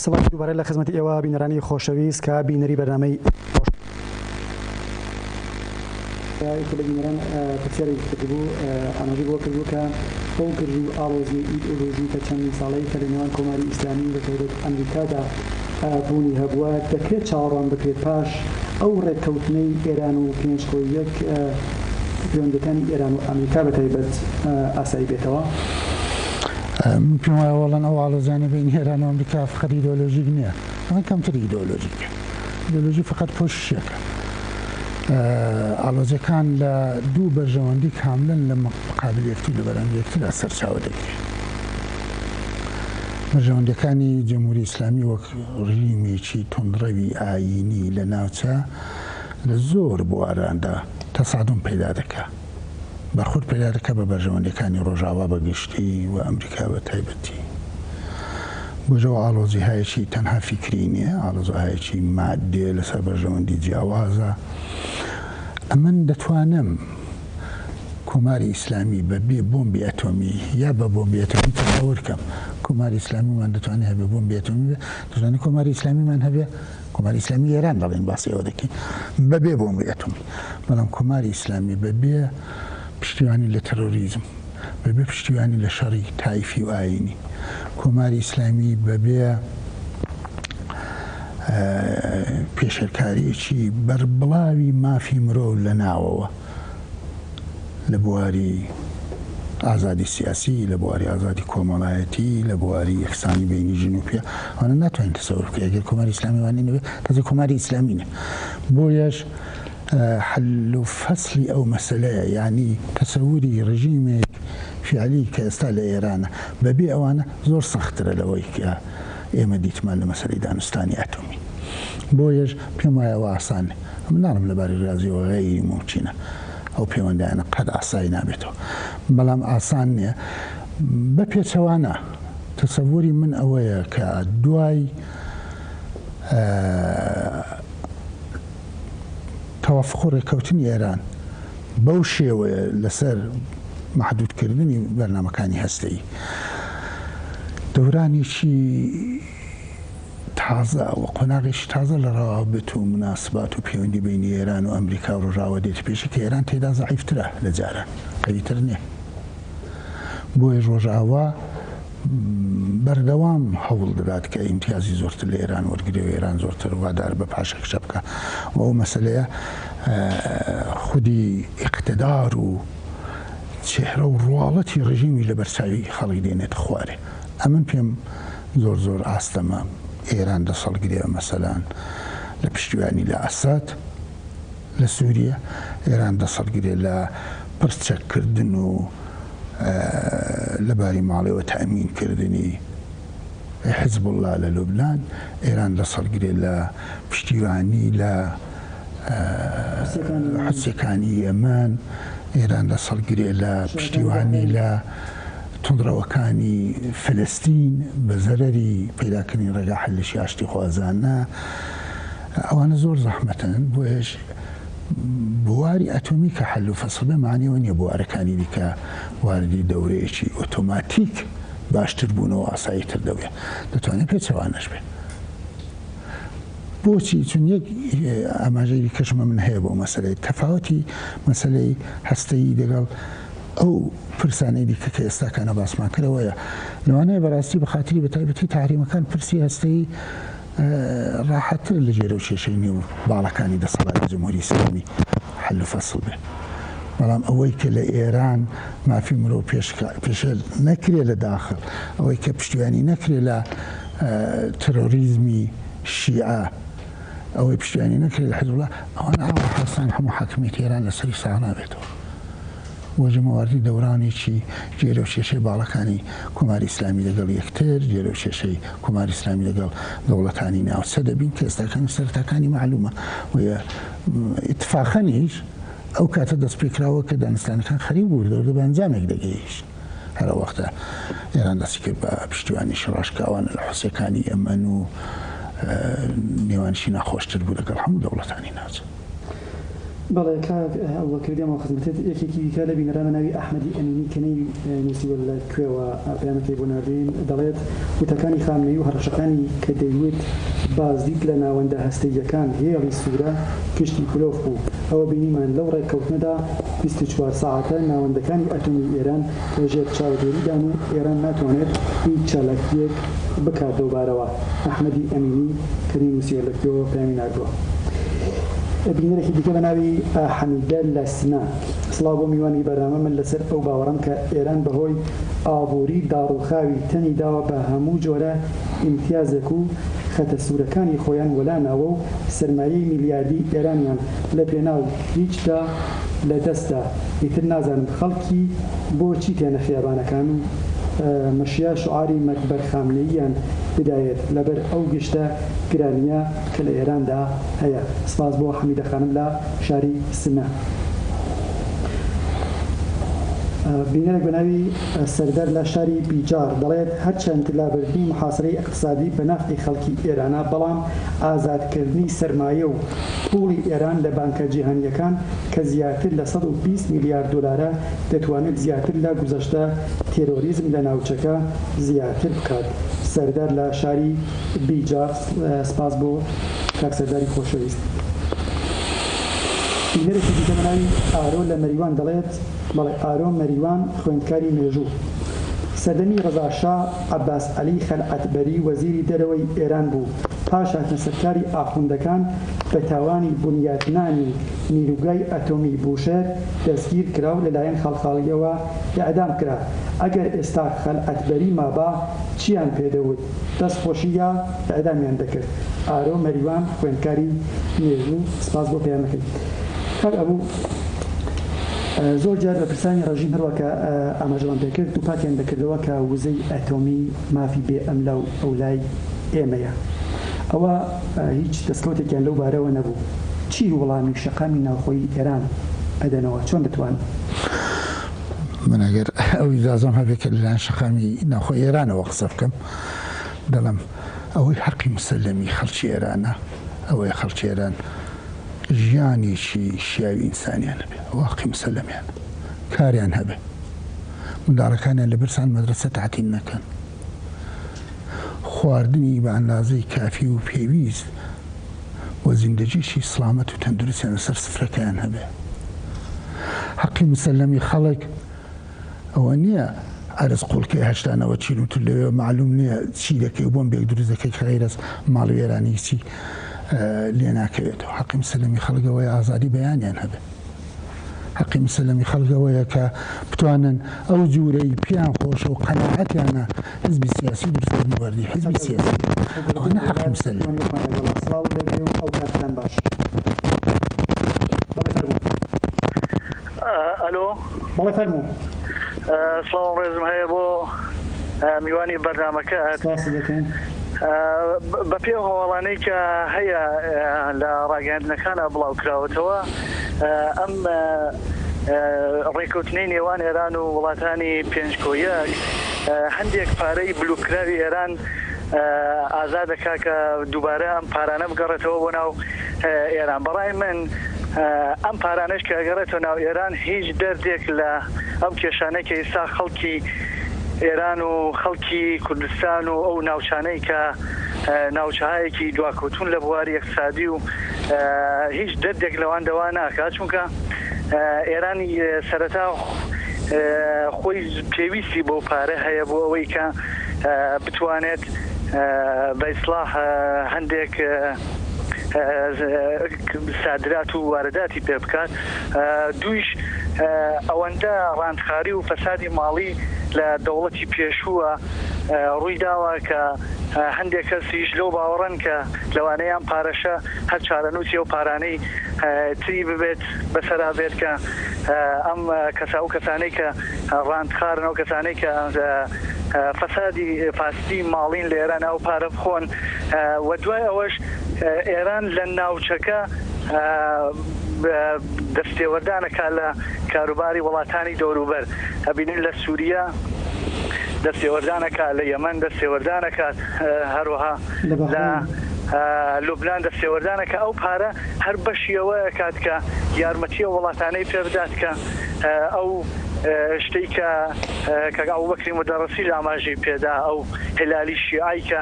سەباتی دووبارە لە خزمەتی ئێوە بینەرانی خۆشەویست کە بینەری بەرنامەی بینەران پرسیارێکی کردبوو ئاماژەی بۆ کردبوو کە ئەو گرژی و ئاڵۆزی ئیدئۆلۆژی کە چەندین ساڵەی کە لە نێوان کۆماری ئیسلامی بە تایبەت ئەمریکادا بوونی هەبووە دەکرێت چاوەڕوان بکرێت پاش ئەو ڕێککەوتنەی ئێران و پێنجکۆیەک پەیوەندەکانی ئێران و ئەمریکا بە تایبەت ئاسایی بێتەوە. من پێم وایە وەڵەن ئەو ئاڵۆزانە بین ئێران و ئەمریکا فقەت ئیدۆلۆژیک نییە، ئەمە کەمتر ئیدۆلۆژیکە. ئیدۆلۆژی فقەت پۆشیشەکە. ئاڵۆزەکان لە دوو بەرژەوەندی کاملن لە مقابل یەکتی لە بەرامبەر یەکترا سەرچاوە دەگرێت. بەرژەوەندەکانی جمهوری ئیسلامی وەک ڕژیمێکی تۆندڕەوی ئاینی لە ناوچە لە زۆر بواراندا تەسادم پەیدا دەکات، بەرخورد پەیدا دەکات بە بەرژەوەندەکانی ڕۆژاوا بەگشتی و ئەمریکا بە تایبەتی. بۆژەوە ئاڵۆزیهایەکی تەنها فیکری نییە، ئاڵۆزیهایەکی مادێ لەسەر بەرژەوەندی جیاوازە. ئەمن دەتوانم کۆماری ئیسلامی بەبێ بۆمبی ئەتۆمی یا بە بۆمبی ئەتۆمی تەواور بکەم. کۆماری ئیسلامیمان دەتوانێت هەبێ بۆمبی ئەتۆمی بێ، دەتوانێت کۆماری ئیسلامیمان هەبێ، کۆماری ئیسلامی ئێران دەڵێن باسی ئەوە دەکەین بەبێ بۆمبی ئەتۆمی. بەڵام کۆماری ئیسلامی بەبێ پشتیوانی لە تەرۆریزم، بەبێ پشتیوانی لە شەڕی تایفی و ئاینی، کۆماری ئیسلامی بەبێ پێشەرکاریەکی بەربڵاوی مافی مرۆڤ لە ناوەوە لە بواری ئازادی سیاسی، لە بواری ئازادی کۆمەڵایەتی، لە بواری یەکسانی بینی ژن و پیا، ئەوانە ناتوانین تەسەوور بکەین ئەگەر کۆماری ئیسلامی وانی نەبێت، تازە کۆماری ئیسلامینە. بۆیەش حل و فەسلی ئەو مەسەلەیە، یعنی تەسەووری ڕژیمێک فعلی کە ئێستا لە ئێرانە بەبێ ئەوانە زۆر سەخترە لەوەی کە ئێمە دیتمان لە مەسەلەی دانوستانی ئەتۆمی. بۆیەش پێم وایەوە ئاسانە، مناڵم لەباری ڕازیەوە غەیری مومچینە، ئەو پەیوەندیانە قەت ئاسایی نابێتەوە، بەڵام ئاسان نییە. بە پێچەوانە تەسەووری من ئەوەیە کە دوای تەوافق و ڕێکەوتنی ئێران بەو شێوەیە لەسەر محدودکردنی بەرنامەکانی هەستەیی دەورانێکی تازە و قۆناغێکی تازە لە ڕاوابط و مناسبات و پەیوەندی بینی ئێران و ئەمریکا و ڕۆژاوە دێت پێشی کە ئێران تێدا زەعیفترە لە جاران قەویتر نییە. بۆیە ڕۆژاوا بەردەوام هەوڵ دەدات کە ئیمتیازی زۆرتر لە ئێران وەرگێ و ئێران زۆرتر وادار بە پاشەکشە بکە و ئەو مەسەلەیە خودی ئیقتدار و چێهرە و ڕواڵەتی ڕژیمی لە بەرچاوی خەڵکی دێنێت خوارێ. ئەمن پێم زۆر زۆر ئاستەمە ئێران دەسەڵگرێ مەسەلان لە پشتیوانی لە ئەساد لە سووریە، ئێران دەسەڵگرێ لە پرچەکردن و لەباری ماڵەوە تەئمینکردنی حزب الله لە لوبنان، ئێران دەسەڵگرێ لە پشتیوانی لە حوسەکانی یەمەن، ئێران دەسەڵگرێ لە پشتیوانی لە تونڕەوەکانی فلستین بە زەرەری پەیداکردنی ڕێگا حەلیشی ئاشتی خوازانە. ئەوانە زۆر زەحمەتن، بۆیش بواری ئەتۆمی کە حەل و فەسڵ بێ معنیەوە نییە بوارەکانی دیکە واردی دەورەیەکی ئۆتۆماتیک باشتر بوونەوە ئاساییتر دەبێت، دەتوانێت پێچەوانەش بێت. بۆچی؟ چون یەک ئاماژەی کەشمە من هەیە بۆ مەسەلەی تەفاوەتی مەسەلەی هەستەیی لەگەڵ ئەو پرسانەی دیکە کە ئێستاکانە باسمان کردەوەیە. لەوانەیە بەڕاستی بە خاتری بە تایبەتی تاحریمەکان پرسی هەستەیی ڕاحەتتر لە ژێرە و کێشەی نێو باڵەکانی دەسەڵاتی جمهوری ئیسلامی حەل و فەسڵ بێ. بەڵام ئەوەی کە لە ئێران مافی مرۆڤ پێشە نەکرێ لە داخل، ئەوەی کە پشتیوانی نەکرێ لە تەرۆریزمی شیعە، ئەوەی پشتیوانی نەکرێت لە حزب الله، ئەوانە ئاوا حەسان هەموو حاکمیەتی ئێران لەسەری ساغ نابێتەوە. وەژمەواردی دەورانێکی جێرە و کێشەی باڵەکانی کۆماری ئیسلامی لەگەڵ یەکتر، جێرە و کێشەی کۆماری ئیسلامی لەگەڵ دەوڵەتانی ناوچە دەبین کە ئێستاکانی سەرەتاکانی معلومە و ئیتفاقەنیش ئەو کاتە دەست پێکراوە کە دانستانەکان خەریب بوو دەوردە بە ئەنجامێک دەگەیشت. هەر وەختە ئێران دەستی کرد بە پشتیوانی شڕاشکاوانە لە حوسەکانی ئەمەن و نێوانشی ناخۆشتر بوو لەگەڵ هەموو دەوڵەتانی ناوچە. بەڵێ کردیمەوە خزمەتێت یەکێکی دیکە لە بینەرانە ناوی ئەحمەدی ئەمینی کەنەی نووسیوە لە کوێوە پەیامەکەی بۆ ناردین دەڵێت وتەکانی خامنەیی و هەڕەشەکانی کە دەیوت بازدید لە ناوەندە هەستەییەکان هێڵی سوورە کشتی کلۆف بوو. ئەوە بینیمان لەو ڕێککەوتنەدا 24 ساعتە ناوەندەکانی ئەتۆمی ئێران ڕێژێت چاودێریدان و ئێران ناتوانێت هیچ چالاکیەک بکات دەوبارەوە. ئەحمەدی ئەمینی کەنەی نووسیوە لە کوێوە پەیامی ناردووە. بینەرێکی دیکە بە ناوی حەمیدە لە سنا سڵاو بۆ میوانی بەرنامە من لەسەر ئەو باوەڕم کە ئێران بەهۆی ئابووری داڕوخاوی تەنی داوە بە هەموو جۆرە ئیمتیازێک و خەتە سوورەکانی خۆیان وەلاناوە و سەرمایەی میلیاردی ئێرانیان لە پێناو هیچدا لە دەستدا. ئیتر نازانم خەڵکی بۆچی تێنە خیابانەکان و مەشیا شعاری مەکبەر خامنەییان بدایێت لەبەر ئەو گشتە گرانیە کە لە ئێراندا هەیە. سپاس بۆ حەمیدە خانم لە شاری سمە. بینەرێک بەناوی سەردەر لە شاری بیجار دەڵێت هەرچەند لابردنی محاسرەی اقتصادی بە نافعی خەڵکی ئێرانە، بەڵام ئازادکردنی سەرمایە و پوڵی ئێران لە بانکە جیهانیەکان کە زیاتر لە 120 میلیارد دلارە دەتوانێت زیاتر لە گوزەشتە تێرۆریزم لە ناوچەکە زیاتر بکات. سەردەر لە شاری بیجار. سپاس بۆ کاک سەرداری خۆشەویست. بینەرێکی دیکە بەناوی ئارۆ لە مەریوان دەڵێت بەڵێ ئارۆ مەریوان خوێندکاری مێژوو سەردەمی ڕەزاشا عەباس عەلی خەلعەتبەری وەزیری دەرەوەی ئێران بوو. پاش هاتنە سەرکاری ئاخوندەکان بە تاوانی بنیاتنانی نیروگای ئەتۆمی بوشێر دەستگیر کرا و لەلایەن خەڵخاڵیەوە ئیعدام کرا. ئەگەر ئێستا خەلعەتبەری مابا چیان پێدەوت؟ دەستخۆشی یا ئیعدامیان دەکرد؟ ئارۆ مەریوان خوێندکاری مێژوو. سپاس بۆ پەیامەکەی. کاک ئەبوو، زۆر جار بە پرسانی ڕژیم هەروەکە ئاماژەوان پێکرد و پاتیان دەکردەوە کە وزەی ئەتۆمی مافی بێ ئەملا و ئەولای ئێمەیە. ئەوە هیچ دەستکەوتێکیان لەو بارەوە نەبوو. چی وەڵامی شەقامی ناوخۆی ئێران ئەدەنەوە؟ چۆن دەتوان؟ من ئەگەر ئەو ئیجازەم هەبێت کە لەلایەن شەقامی ناوخۆی ئێرانەوە قسە بکەم، دەڵێم ئەوەی حەقی مسلەمی خەڵکی ئێرانە، ئەوەی خەڵکی ئێران ژیانێکی شیاوی ئینسانیان هەبێ، ئەوە حەقی مسلەمیان، کاریان هەبێ، منداڵەکانیان لە برسان مەدرسە تەعتیل نەکەن، خواردنی بە ئەندازەی کافی و پێویست و زیندەجیشی سڵامەت و تەندروستیان لەسەر سفرەکەیان هەبێ. حەقی مسلەمی خەڵک ئەوە نییە ئەرز قوڵکەی هەشتانەوە چین و تو لەوێ معلوم نییە چی دەکەی بۆم بێک دروست دەکەی کە غەیرەز ماڵ وێرانی چی لێ ناکەوێتەوە. حەقی مسلەمی خەڵکەوەی ئازادی بەیانیان هەبێ. حەقی مسلەمی خەڵکەوەیە کە بتوانن ئەو جوورەی پیان خۆشە و قەناعەتیانە حزبی سیاسی دروست وەردی حزبی سیاسی ئەوە حەقی مسلەمی. ئەلۆ بەڵێ فەرموو. سڵاو ڕێزم هەیە بۆ میوانی بەرنامەکە بە پێ هەواڵانەی کە هەیە لە ڕاگەاندنەکانە بڵاو کراوەتەوە ئەم ڕێکەوتنەی نێوان ئێران و وڵاتانی پێنجکۆیەک هەندێک پارەی بلوکراوی ئێران ئازاد دەکا کە دووبارە ئەم پارانە بگەڕێتەوە بۆ ناو ئێران. بەڕای من ئەم پارانش کە ئەگەڕێتەوە ناو ئێران هیچ دەردێک لە ئەم کێشانەی کە ئێستا خەڵکی ئێران و خەڵکی کوردستان و ئەو ناوچانەی کە ناوچەهایەکی دواکەوتون لە بواری اقتصادی و هیچ دەردێک لەوان دەوا ناکات، چونکە ئێران سەرەتا خۆی پێویستی بۆ پارە هەیە بۆ ئەوەی کە بتوانێت بە ئیسلاح هەندێک سادرات و وارداتی پێ بکات. دویش ئەوەندە ڕاندخاری و فەسادی ماڵی لە دەوڵەتی پێشووە ڕووی داوە کە هەندێک کەسیش لەو باوەڕن کە لەوانەیان پارەشە هەر چارەنووسی و پارانەی تری ببێت بەسەرا بێت کە ئەم کەسا و کەسانەی کە ڕاندخارن و کەسانەی کە فەسادی فاسدی ماڵین لە ئێران ئەو پارە بخۆن و دوای ئەوەش ئێران لە ناوچەکە دەستێوەردانەکە لە کاروباری وڵاتانی دەوروبەر. هەبینین لە سووریا دەستێوەردانەکە، لە یەمەن دەستێوەردانەکات، هەروەها لە لوبنان دەستێوەردانەکە. ئەو پارە هەر بەشیەوە کات کە یارمەتیە وڵاتانەی پێ بدات کە ئەو شتەی کە ئەبوبەکری مودەڕسی لە ئاماژەی پێدا، ئەو هلالی شیعی کە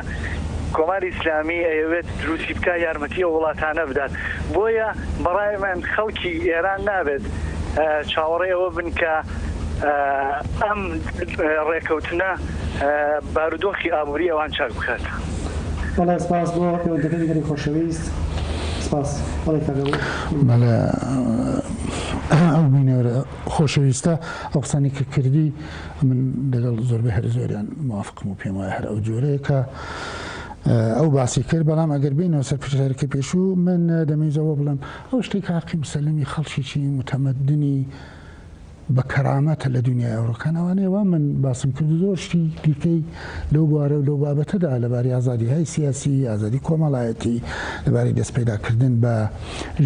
کۆماری ئیسلامی ئەوێت دروستی بکە یارمەتیە وڵاتانە بدات. بۆیە بەڕای من خەڵکی ئێران نابێت چاوەڕێەوە بن کە ئەم ڕێکەوتنە بارودۆخی ئابووری ئەوان چاک بکات. بەڵێ سپاس بۆ پەیوەندەکەی گەری خۆشەویست. سپاس. بەڵێ بەڵێ ئەو بینەوە خۆشەویستە ئەو قسانی کە کردی من لەگەڵ زۆربەی هەر زۆریان موافقم و پێم وایە هەر ئەو جۆرەیە کە ئەو باسی کرد بەڵام ئەگەر بینەوە سەر پشتارەکە پێشوو من دەمەویستەوە بڵم ئەو شتێک حاقی مسلمی خەڵکیی متەمەدنی بە کەرامەتە لە دنیای ئەوڕۆکان ئەوانەیەوە من باسم کرد زۆر شتی دیکەی لەو بوارە و لەو بابەتەدا لەبارەی ئازادی های سیاسی ئازادی کۆمەڵایەتی لەبارەی دەست پەیداکردن بە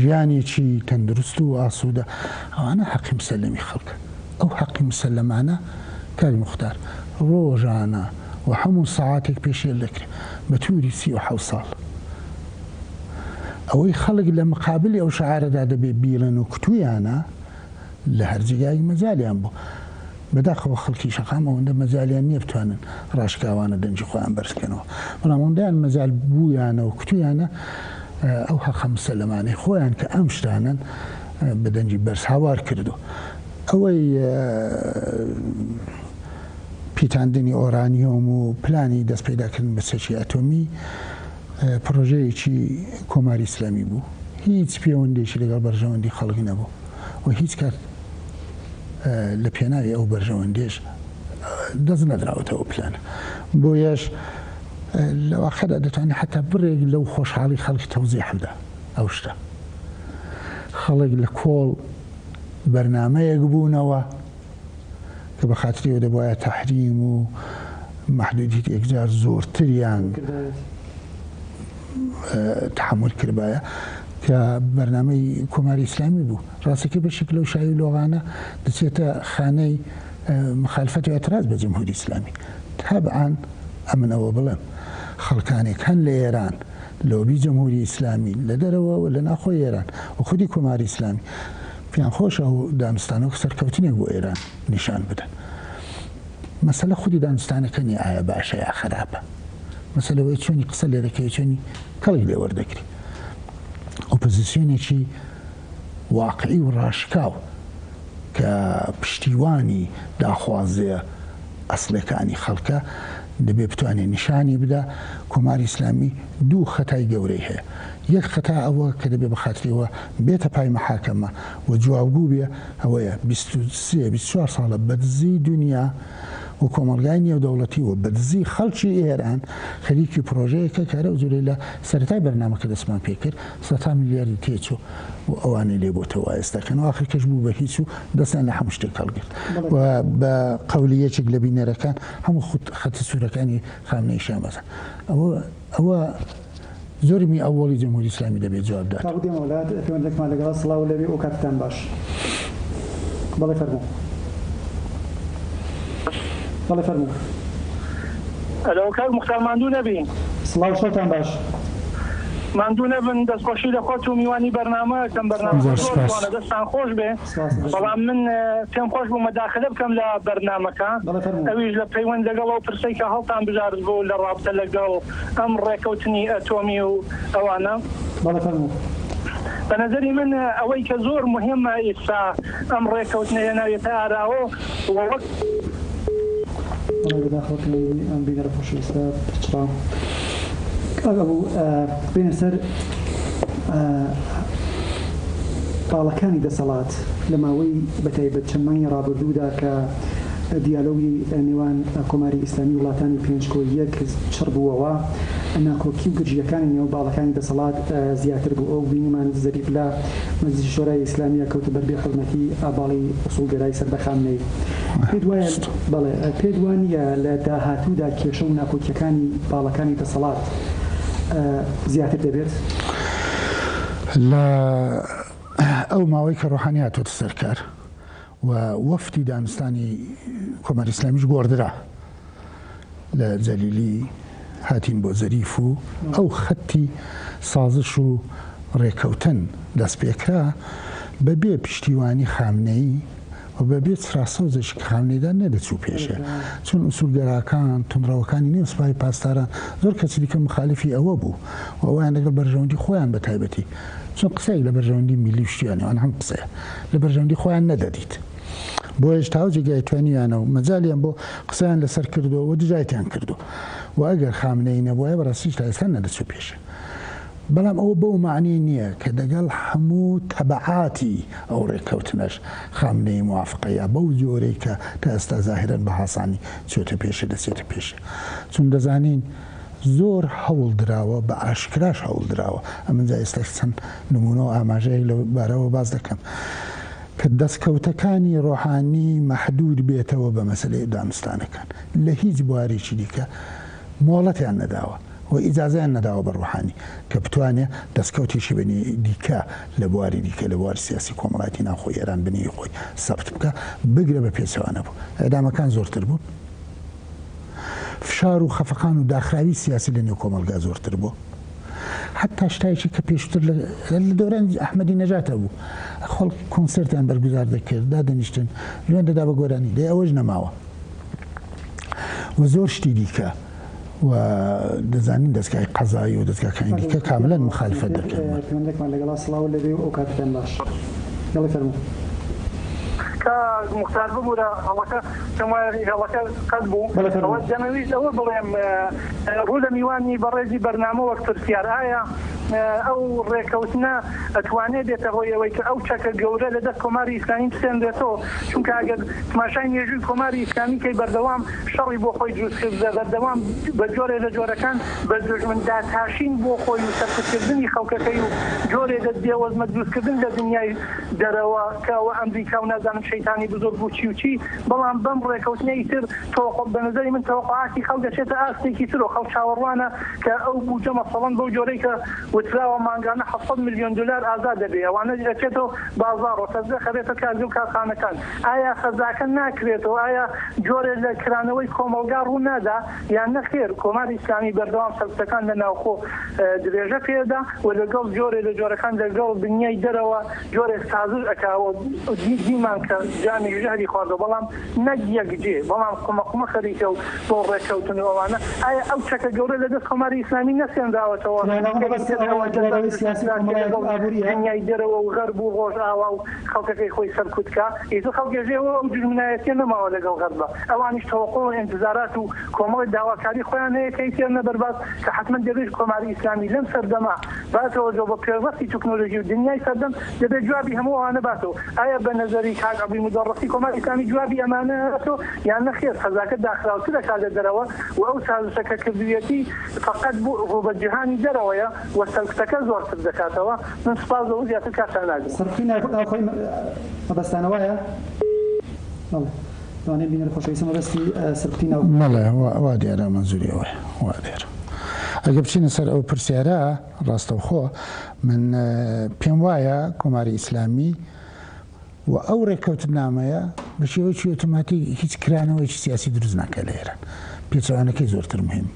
ژیانێکی تەندروست و ئاسوودە ئەوانە حەقی مسلمی خەڵکە ئەو حەقی مسلمانە کاری مختار ڕۆژانە و هەموو ساعاتێک پێشێل دەکرێت بە تووری 37 ساڵ ئەوەی خەڵک لە مقابلی ئەو شعارەدا دەبێت بیڵن و کتویانە لە هەرجگای مەجالیان بوو بەداخەوە خەڵکی شەقام ئەوەندە مەجالیان نییە بتوانن ڕاشکاوانە دەنجی خۆیان بەرزکەنەوە بەڵام ئەوەندەیان مەجال بوویانە و کتویانە ئەو حەقە مسلمانەی خۆیان کە ئەم شتانن بە دەنجی بەرز هاوار کردو ئەوەی پیتاندنی ئۆرانیۆم و پلانی دەست پەیداکردن بە سەرچی ئەتۆمی پرۆژەیەکی کۆماری ئیسلامی بوو هیچ پەیوەندێکی لەگەڵ بەرژەوەندی خەڵکی نەبوو و هیچ کات لە پێناوی ئەو بەرژەوەندێش دەست نەدراوەتەوە پلانە بۆ یەش لەواقعدا دەتوانێت حتا بڕێک لەو خۆشحاڵی خەڵکی تەوزیح بدە ئەو شتە خەڵک لە کۆڵ بەرنامەیەک بوونەوە کە بە خاتریەوە دەبواە تەحریم و محدودیت یەکجار زۆرتریان تحمل کردبایە کە بەرنامەی کۆماری ئیسلامی بوو ڕاستەکە بەشێک لەو شاوی لۆغانە دەچێتە خانەی مخالفەت و ئەتراز بە جمهوری ئیسلامی تابعاً ئەمنەوە بڵێم خەڵکانێک هەن لە ئێران لۆبی جمهوری ئیسلامی لە دەرەوە و لە ناخۆی ئێران و خودی کۆماری ئیسلامی پێیان خۆشە و دانوستانەوە سەرکەوتنێک بۆ ئێران نیشان بدەن مەسەلە خودی دانوستانەکە نی ئایا باشە یا خراپە مەسەلەوەی چۆنی قسە لێ دەکەی چۆنی کەڵی لێ وەردەگری ئۆپۆزیسیۆنێکی واقعی و ڕاشکاو کە پشتیوانی داخوازیە ئەسڵەکانی خەڵکە دەبێت بتوانێت نیشانی بدە کۆماری ئیسلامی دوو خەتای گەورەی هەیە یەک خەتا ئەوە کە دەبێت بە خاتریەوە بێتە پای مەحاکەمە و جوابگو بێ ئەوەیە 23-24 ساڵە بەدزی دنیا و کۆمەلگای نێودەوڵەتی و بەدزی خەڵکی ئێران خەریکی پرۆژەیەکە کارە و زۆرەی لە سەرەتای بەرنامەکە دەستمان پێ کرد 100 میلیاردی تێچوو و ئەوانەی لێ بۆتەوە ئێستاکەن و ئاخر کەش بوو بە هیچ و دەستیان لە هەموو شتێک هەڵگرت و بە قەولیەکێک لە بینەرەکان هەموو خەتە سوورەکانی خامنەی شامەزن ئەوە زۆرمی ئەوڵی جمهوری ئیسلامی دەبێت جوابدات وڵات پەیوەندێکمان لەگەڵ سڵاو لەوێ ئەو کاتتان باش بەڵێ فەرموو بەڵێ فەرموو ئەلەوە کاک موختار ماندوو نەبین سڵاو شەوتان باش ماندوو نەبن دەستخۆشی لە خۆت و میوانی بەرنامە کەم بەرنامە زۆرتوانە دەستان خۆش بێ بەڵام من پێم خۆش بوو مەداخلە بکەم لە بەرنامەکە ئەویش لە پەیوەند لەگەڵ ئەو پرسەی کە هەڵتان بژارد بوو لە ڕابطە لەگەڵ ئەم ڕێکەوتنی ئەتۆمی و ئەوانە بەڵێ فەرموو بە نەزەری من ئەوەی کە زۆر مهمە ئێستا ئەم ڕێکەوتنە هێناوێتە ئاراوە وەک داخڵەکەی ئەم بینەرە خۆشەویستە پچڕا ئەبوو بینە سەر باڵەکانی دەسەڵات لە ماوەی بەتایبەت چەند مانگی ڕابردوودا کە دیالۆگی نێوان کۆماری ئیسلامی وڵاتانی پێنجکۆیەک چڕ بووەوە ناکۆکی و گرژیەکانی نێو باڵەکانی دەسەڵات زیاتر بوو ئەو بینیمان زەریف لە مەجلیسی شۆرای ئیسلامیە کەوتە بەربێ حرمەتی ئاباڵی ئوسوڵگەرای سەربەخامنەی پێت وانە لە داهاتوودا کێشە و ناکۆکیەکانی باڵەکانی دەسەڵات زیاتر دەبێت لە ئەو ماوەی کە ڕۆحانی هاتوۆتە سەرکار و وەفتی دانستانی کۆماری ئیسلامیش گۆڕدرا لە جەلیلی هاتین بۆ زەریف و ئەو خەتی سازش و ڕێکەوتن دەست پێکرا بەبێ پشتیوانی خامنەی و بەبێت فراسەوزش خامنەیدا نەدەچوو پێشە چون ئوسولگەراکان تونڕەوەکانی نێو سوپای پاسداران زۆر کەسی دیکە مخالفی ئەوە بوو و ئەویان لەگەڵ بەرژەوەندی خۆیان بە تایبەتی چون قسەی لە بەرژەوەندی میلی شتیانە ئەوان هەم قسەیە لە بەرژەوەندی خۆیان نەدەدیت بۆ هێشتا جێگای توانیانە و مەجالیان بۆ قسەیان لەسەر کردو و دژایتیان کردو و ئەگەر خامنەی نەبووە بەڕاستی تا ئێستا نەدەچوو پێشە بەڵام ئەوە بەو معنی نییە کە دەگەڵ هەموو تەبعاتی ئەو ڕێککەوتنەش خامنەی موافقەیە بەو جۆرەی کە تا ئێستا زاهرەن بە هاسانی چۆتە پێشە دەچێتە پێشە چون دەزانین زۆر هەوڵ درراوە بە ئاشکراش هەوڵ درراوە ئەمە ئێستا چەند نمونەوە ئاماژەیە لە بارەوە باز دەکەم کە دەستکەوتەکانی ڕۆحانی مەحدود بێتەوە بە مەسلەی دانوستانەکان لە هیچ بوارێکی دیکە مۆڵەتیان نەداوە و ئیجازەیان نەداوە بە ڕۆحانی کە بتوانێت دەستکەوتێکی بنی دیکە لە بواری دیکە لە بواری سیاسی کۆمەڵاتی ناوخۆی ئێران بنی خۆی سەبت بکە بگرە بە پێچەوانە بوو ئەدامەکان زۆرتر بوون فشار و خەفەقان و داخراوی سیاسی لە نێو کۆمەلگا زۆرتر بوو حتا شتایکی کە پێشتر لە دەورانی ئەحمەدی نەژاتە بوو خەڵک کۆنسرتیان بەرگزار دەکرد دادەنیشتن لێن دەدا بە گۆرانی دەی ئەوەش نەماوە و زۆر شتی دیکە و دەزانین دەستگای قەزایی و دەستگاکانی دیکە کاملەن مخالفەت دەکەن لەگەڵا سڵاو لەبێ ئەو کاتتان باش گەڵی فەرموو کە مختار ببوورە هەڵەکە هێڵەکە قەت بوو ئەوە دەمەویست ئەوە بڵێم ڕوو لە میوانی بەڕێزی بەرنامە وەک پرسیار ئایا ئەو ڕێکەوتنە ئەتوانێت بێتە ڕۆی ئەوەی کە ئەو چەکە گەورە لە دەست کۆماری ئیسلامی بسێنرێتەوە چونکە ئەگەر تماشای نێژووی کۆماری ئیسلامی کەی بەردەوام شەڕی بۆ خۆی دروست کردە بەردەوام بە جۆرێ لە جۆرەکان بە دژمندا تاشین بۆ خۆی و سەرکوتکردنی خەڵکەکەی و جۆرێ دەستێوەزمە دروستکردن لە دنیای دەرەوە کەەوە ئەمریکا و نازانم شەیتانی بزۆر بوو چی و چی بەڵام بەم ڕێکەوتنەی تر بە نظری من تەوەقعاتی خەڵک دەچێتە ئاستێکی تر و خەڵک چاوەڕوانە کە ئەو بوجە مەسەڵەن بەو جۆرەی کە وتراوە مانگانە 700 میلیۆن دلار ئازاد دەبێ ئەوانە دەچێتەوە بازاڕ و تەزە خەرێتە کارگە و کارخانەکان ئایا خەزاکە ناکرێتەوە ئایا جۆرێ لە کرانەوەی کۆمەلگا ڕوو نادا یان نەخێر کۆماری ئیسلامی بەردەوام سەرکوتەکان لە ناوخۆ درێژە پێدا و لەگەڵ جۆرێ لە جۆرەکان لەگەڵ دنیای دەرەوە جۆرێک سازر ئەکاوە دیمان کە جامی ژەهری خواردە بەڵام نەک یەکجێ بەڵام قومەقومە خەریکە و بۆ ڕێکەوتن ئەوانە ئایا ئەو چەکە گەورە لە دەست کۆماری ئیسلامی نەسێنداوەتەوە دنیای دەرەوە و غەرب و ڕۆژ ئاوا و خەڵکەکەی خۆی سەرکوتکە ئیتر خەڵکێژێەوە ئەو جرمنایەتیە نەماوە لەگەڵ غەربە ئەوانیش تەوەقع و ئینتزارات و کۆمەڵی داواکاری خۆیان هەیە کە هیچیان نەبەرباز کە حتمما دەبێت کۆماری ئیسلامی لەم سەردەما باتەوە جۆ بە پێوەستی تەکنۆلۆژی و دنیای سەردەم دەبێت جوابی هەموو ئەوانە باتەوە ئایا بە نەزەری کاک عەبدوڵ مدەڕەسی کۆماری ئیسلامی جوابی ئەمانەتەوە یان نەخێر خەزاکە داخراوتر دەکات لە دەرەوە و ئەو سازشەکە کردویەتی فقط بۆ ڕوبە جیهانی دەرەوەیە و سەرکوتەکە زۆرتر دەکاتەوە من سپاس دەوە زیاتر کاتان ناگرم سەرکوتی ناوخۆی مەبەستانەوەیە توانێت بینەر خۆشەویستە مەبەستی سەرکوتی ناو مەڵێ وا دیارە مەنزوریەوەی وا دیارە ئەگە بچینە سەر ئەو پرسیارە ڕاستەوخۆ من پێم وایە کۆماری ئیسلامی و ئەو ڕێککەوتنامەیە بە شێوەیەکی ئۆتۆماتیک هیچ کرانەوەیکی سیاسی دروست ناکە لە ئێران پێچەوانەکەی زۆرتر مهم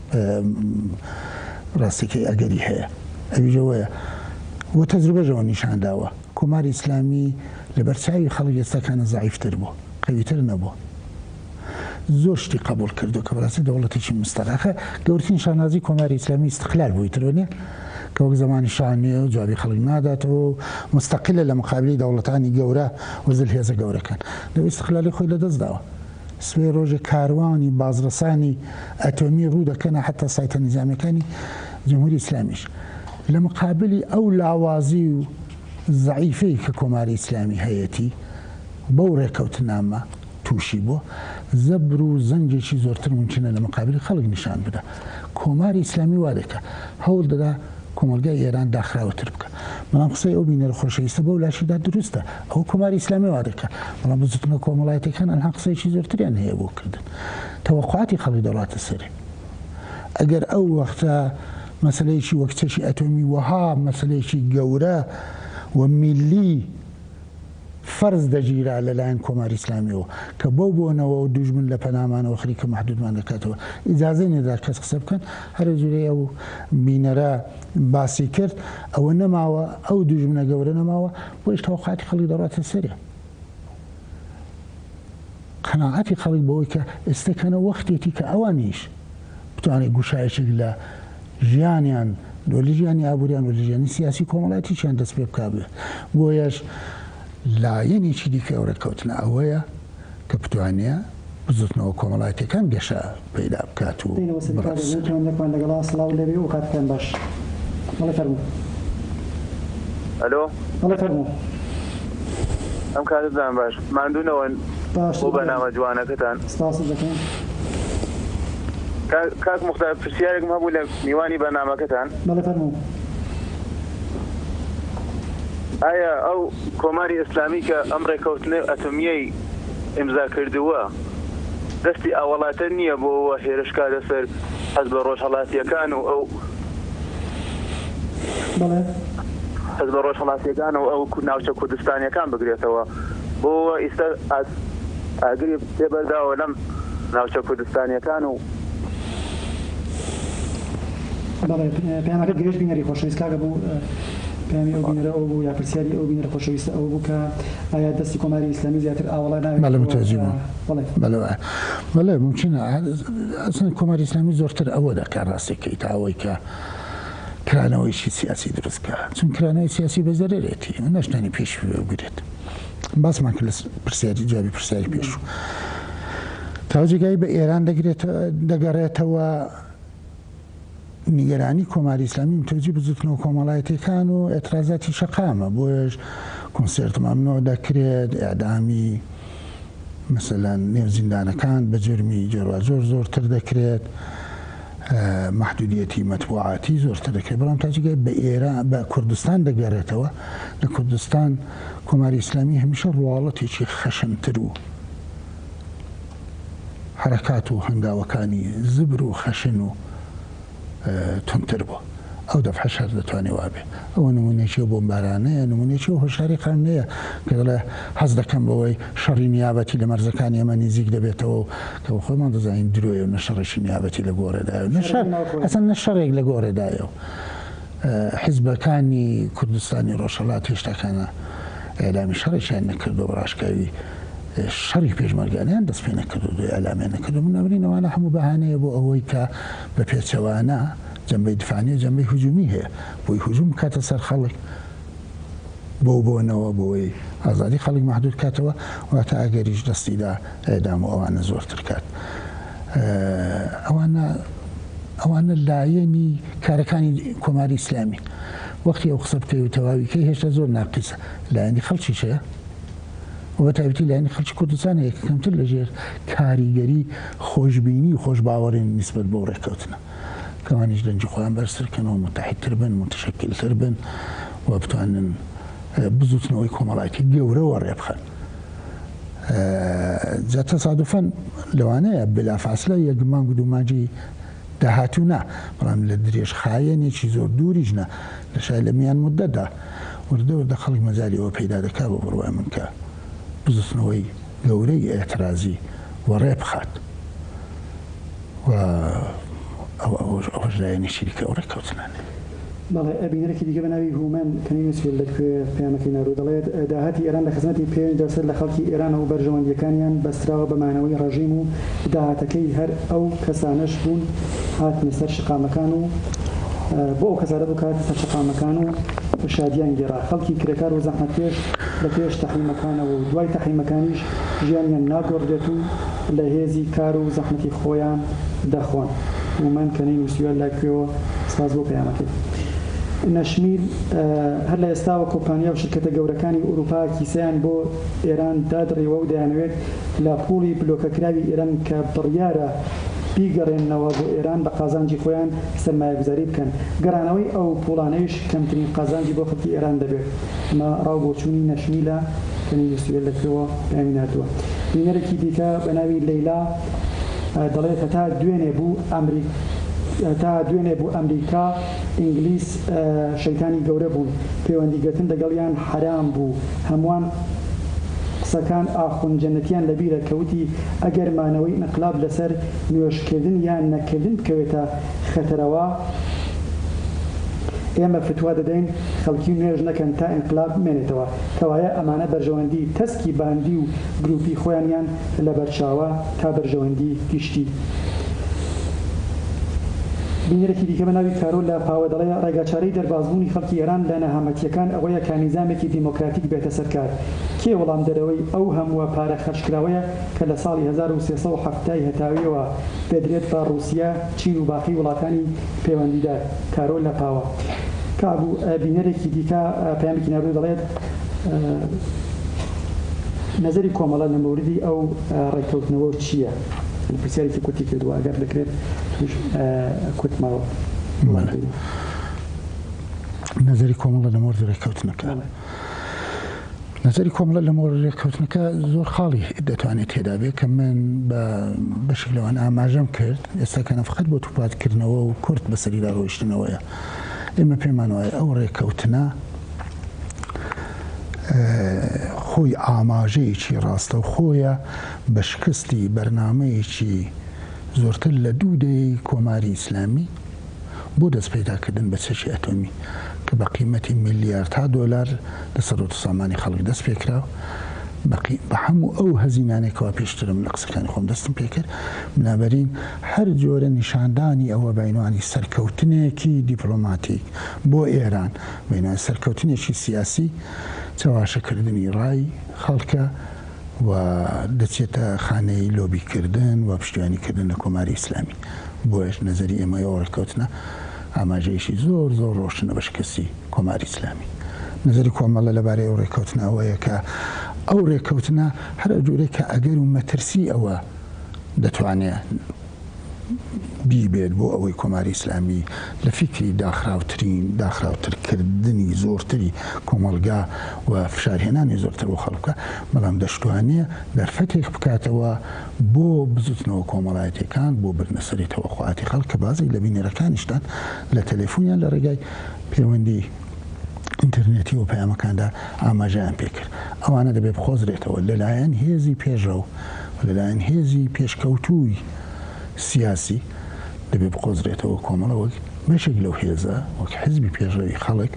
ڕاستیکەی ئەگەری هەیە ئەویژەوەیە وە تەجروبەژەوە نیشانداوە کۆماری ئیسلامی لە بەرچاوی خەڵک ئێستاکانە زعیفتر بوو قەویتر نەبووە زۆر شتی قبول کردو کە بەڕاستی دەوڵەتێکی مستەقاخە گەورەترین شانازی کۆماری ئیسلامی استقلال بوویترۆنێ کە وەک زمانی شانێ و جوابی خەڵک ناداتەوە مستەقلە لە مقابلی دەوڵەتانی گەورە و زلهێزە گەورەکان دەوێت استقلالی خۆی لەدەست داوە سوێ ڕۆژە کاروانی بازرسانی ئەتۆمی ڕوو دەکەنە حتا سایتە نظامیەکانی جمهوری ئیسلامیش لە مقابلی ئەو لاوازی و زعیفەی کە کۆماری ئیسلامی هەیەی بەو ڕێکەوتنامە تووشی بۆ زەبر و زەنجێکی زۆرتر ممکنە لە مقابلی خەڵک نیشان بدە کۆماری ئیسلامی وا دەکە هەوڵ دەدا کۆمەلگای ئێران داخراوەتر بکە بەڵام قسەی ئەو بینەرە خۆشەویستە بەو لاشیدا دروستە ئەو کۆماری ئیسلامی وا دەکە بەڵام بزوتنە کۆمەڵایەتەکان ئەنها قسەیەکی زۆرتریان هەیە بۆ کردن تەوەقعاتی خەڵکی دەڵاتە سەرێ ئەگەر ئەو وەختە مەسلەیەکی وەکچەشی ئەتۆمی وەها مەسلەیەکی گەورە و میلی فەرز دەگیرا لەلایەن کۆماری ئیسلامیەوە کە بەو بۆنەوە و دوژمن لە پەنامانەوە خەریکە مەحدودمان دەکاتەوە ئیجازەی نێدا کەس قسە بکەن هەرە جورەیە و بینەرە باسی کرد ئەوە نەماوە ئەو دوژمنە گەورە نەماوە بۆیش تەوەقعاتی خەڵکی دەڕاتە سەرێ قەناعەتی خەڵک بەوەی کە ئێستاکەنە وەختێتی کە ئەوانیش بتوانێت گوشایشێک لە ژیانیان لۆلی ژیانی ئابووریان و لە ژیانی سیاسی کۆمەڵایەتیشیان دەست پێ بکا بێ بۆیەش لایەنێکی دیکە ئەو ڕێکەوتنە ئەوەیە کە بتوانێت بزوتنەوە کۆمەڵایەتەکان گەشە پەیدا بکات و لەگەڵا سڵاو لەبێ و کاتتان باش بەڵێ فەرموو ئەلۆ بەڵێ فەرموو ئەم کاتتان باش ماندوونەوە بۆ بەنامە جوانەکەتان سپاس دەکەین کاک مختار پرسیارێکم هەبوو لە میوانی بەرنامەکەتان بەڵێ فەرموو ئایا ئەو کۆماری ئیسلامی کە ئەم ڕێکەوتنەی ئەتۆمیەی ئیمزا کردووە دەستی ئاوەڵاتە نییە بۆەوە هێرشکا لەسەر حەز بە ڕۆژهەڵاتیەکان و ئەو حەز بە ڕۆژهەڵاتیەکان و ئەو ناوچە کوردستانیەکان بگرێتەوە بۆەوە ئێستا ئاگری تێبەرداوە لەم ناوچە کوردستانیەکان و پێیانەکە گرێژ بینەری خۆشەویست کاکە بوو پێمی ئەو بینەرە ئەو بوو یا پرسیاری ئەو بینەرە خۆشەویستە ئەو بوو کە ئایا دەستی کۆماری ئیسلامی زیاتر ئاوەڵا بەڵێ ممکنە ئەسن کۆماری ئیسلامی زۆرتر ئەوە دەکات ڕاستێکی تاوەی کە کرانەوەیشی سیاسی دروستکە چون کرانەوەی سیاسی بەزەرێتی نەشتانی پێش بگرێت باسمان کرد لە پرسیاری جوابی پرسیاری پێشوو تاوجێگای بە ئێران دەگەڕێتەوە نیگەرانی کۆماری ئیسلامی متوجی بزوتنەوە کۆمەڵایەتەکان و ئێترازاتی شەقامە بۆیش کۆنسرت مەمنوع دەکرێت ئەعدامی مثلەن نێو زیندانەکان بە جرمی جۆرە زۆرتر دەکرێت محدودیەتی مەتبوعاتی زۆرتر دەکرێت بەڵام تاجیگای بە ئێران بە کوردستان دەگەڕێتەوە لە کوردستان کۆماری ئیسلامی هەمیشە ڕواڵەتێکی خەشنتر و حرەکات و هەنگاوەکانی زبر و خەشن و تونتر بووە ئەو دەفعە شەر دەتوانێت وابێ ئەوە نمونێکی بۆمبارانەیە نمونێکی هۆشاری قانونەیە کە دەڵێ حەز دەکەم بەوەی شەڕی نیابەتی لە مەرزەکانی ئەمە نزیک دەبێتەوە کە خۆمان دەزانین درۆیە و نەشەڕێکی نیابەتی لە گۆڕێدایە ئەسەن نەشەڕێک لە گۆڕێدایە و حیزبەکانی کوردستانی ڕۆژهەڵات هێشتاکانە ئێلامی شەڕێکیان نەکردو ڕاشکاوی شەڕی پێشمەرگانیان دەست پێ نەکردو دوی ئەلامیان نەکردو من نەبرینەوەوانە هەموو بەهانەیە بۆ ئەوەی کە بە پێچەوانە جەمبەی دفاانی جەمبەی هجومی هەیە بۆی هجوم کاتە سەر خەڵک بۆنەوە بۆی ئازادی خەڵک محدود کاتەوە واتە ئەگەریش دەستیدا ئێدام و ئەوانە زۆرتر کات ئەوانە لایەنی کارەکانی کۆماری ئیسلامی وەختی ئەو قسە بکەی و تەواویکەی هێشتا زۆر ناقیسە لایەنی خەڵکی چەیە و بە تایبەتی لایەنی خەڵکی کوردستان هەیە کە کەمتر لەژێر کاریگەری خۆشببینی و خۆش باوەڕین نسبەت بۆ ڕێککەوتنە کەوانیش دەنجی خۆیان بەرزترکەنەوە متحیدتر بن متشەکلتر بن و بتوانن بزوتنەوەی کۆمەڵایەتی گەورەوە ڕێبخەن جا تەسادوفەن لەوانەیە بلافاصلە یەک مانگ و دوومانجی داهاتوونا بەڵام لە درێژ خایەنێکی زۆر دووریژنە لە شای لە میان مدەدا وردە خەڵک مەجالیەوە پەیدا دەکا بە بڕوای من کە بزوتنەوەی گەورەی ئێترازی و ڕێبخات و ئەوەش لایەنی شیرکە ئەو ڕێککەوتنانێ بەڵێ ئەبینەرێکی دیگە بەناوی هومەن کەنی سوێل لەکوێ پەیامەکەی نارو دەڵێت داهاتی ئێران لە خزمەتی 5% لە خەڵکی ئێران و بەرژەوەندیەکانیان بەستراوە بەمانەوەی ڕژیم و داهاتەکەی هەر ئەو کەسانەش بوون هاتنە سەر شقامەکان و بۆ ئەو کەسانە بکات سەر شقامەکان و شادیان گێڕا خەڵکی کرێکار و زەحمەتکێش لە پێش تەحریمەکانەوە و دوای تەحریمەکانیش ژیانیان ناگۆڕدێت و لە هێزی کار و زەحمەتی خۆیان دەخۆن هومەن کەنی نووسیوە لەکوێوە سپاس بۆ پەیامەکەی نەشمیل هەر لە ئێستاوە کۆمپانیا و شرکەتە گەورەکانی ئوروپا کیسەیان بۆ ئێران دادڕیوە و دەیانەوێت لە پوڵی بلۆکەکراوی ئێران کە بڕیارە بیگەڕێنەوە بۆ ئێران بە قازانجی خۆیان سەرمایه‌گوزاری بکەن گەرانەوەی ئەو پوڵانەیش کەمترین قازانجی بۆ خەڵکی ئێران دەبێت ئەمە ڕاوبۆچوونی نەشمیلە کەنی نووسیوە لەکوێوە پەیامی نردووە بینەرێکی دیکە بە ناوی لەیلا دەڵێت تا دوێنێ بوو ئەمریکا ئینگلیس شەیتانی گەورە بوون پەیوەندیگرتن لەگەڵیان حرام بوو هەمووان قسەکان ئاخونجەنەتیان لەبیرە کەوتی ئەگەر مانەوەی ئینقلاب لەسەر نوێشکردن یان نەکردن بکەوێتە خەتەرەوە ئێمە فتوا دەدەین خەڵکی نوێژ نەکەن تا ئینقلاب بمێنێتەوە کەوایە ئەمانە بەرژەوەندی تەسکی باندی و گروپی خۆیانیان لە بەرچاوە تا بەرژەوەندی گشتی بینەرێکی دیکە بە ناوی کارۆل لە پاوە دەڵێ ڕێگاچارەی دەربازبوونی خەڵکی ئێران لە نەهامەتیەکان ئەوەیە کە نیزامێکی دیمۆکراتیک بێتە سەرکار کێ وەڵام دەرەوەی ئەو هەمووە پارە خەرجکراوەیە کە لە ساڵی 1370 هەتاویەوە پێدرێت بە رووسیا چین و باقی وڵاتانی پەیوەندیدار کارۆل لە پاوە کابوو بینەرێکی دیکە پەیامێکی ناردوو دەڵێت نەزەری کۆمەڵە لە مەوردی ئەو ڕێککەوتنەوە چییە و پرسیارێکی کوتی کردووە ئەگەر دەکرێت توش کوتماوە نظری کۆمەڵە لە مۆرد ڕێککەوتنەکە نظری کۆمەڵە لە مۆرد ڕێککەوتنەکە زۆر خاڵی دەتوانێت تێدا بێت کە من بەشێک لەوان ئاماژەم کرد ئێستا کە نەفقەت بۆ توپاتکردنەوە و کورت بەسەریدا ڕۆیشتنەوەیە ئێمە پێمان وایە ئەو ڕێککەوتنە خۆی ئاماژەیەکی ڕاستە و خۆیە بە شکستی بەرنامەیەکی زۆرتر لە دوودەی کۆماری ئیسلامی بۆ دەست پەیداکردن بە چەکی ئەتۆمی کە بە قیمەتی میلیاردها دۆلار لەسەر سامانی خەڵک دەست پێکراوە بە هەموو ئەو هەزینانێکەوە پێشترم لە قسەکانی خۆم دەستم پێکرد بنابەرین هەر جۆرە نیشاندانی ئەوە بینوانی سەرکەوتنێکی دیپلۆماتیک بۆ ئێران بینوانی سەرکەوتنێکی سیاسی چاواشەکردنی ڕای خەڵکە و دەچێتە خانەی لۆبیکردن و پشتیوانیکردن لە کۆماری ئیسلامی بۆیش نەزەری ئێمە ئەو ڕێککەوتنە ئاماژەیەکی زۆر زۆر ڕۆشنە بە شکستی کۆماری ئیسلامی نظری کۆمەڵە لەبارەی ئەو ڕێککەوتنە ئەوەیە کە ئەو ڕێککەوتنە هەر جۆرێک کە ئەگەر و مەترسی ئەوە دەتوانێت بیبێت بۆ ئەوەی کۆماری ئیسلامی لە فکری داخراوترکردنی زۆرتری کۆمەلگا و فشارهێنانی زۆرتر بۆ خەڵکە بەڵام دەشتوانێت دەرفەتێک بکاتەوە بۆ بزوتنەوە کۆمەڵایەتەکان بۆ برنەسەری تەوەخواتی خەڵک کە بازی لە بینەرەکانیشتان لە تەلەفۆنیان لە ڕێگای پەیوەندی ئینتەرنێتی و پەیامەکاندا ئاماژەیان پێکرد ئەوانە دەبێت بخۆزرێتەوە لەلایەن هێزی پێشڕەو لەلایەن هێزی پێشکەوتووی سیاسی دەبێت بقۆزرێتەوە کۆمەڵە وەک مەشێک لەو هێزە وەک حزبی پێشڕەوی خەڵک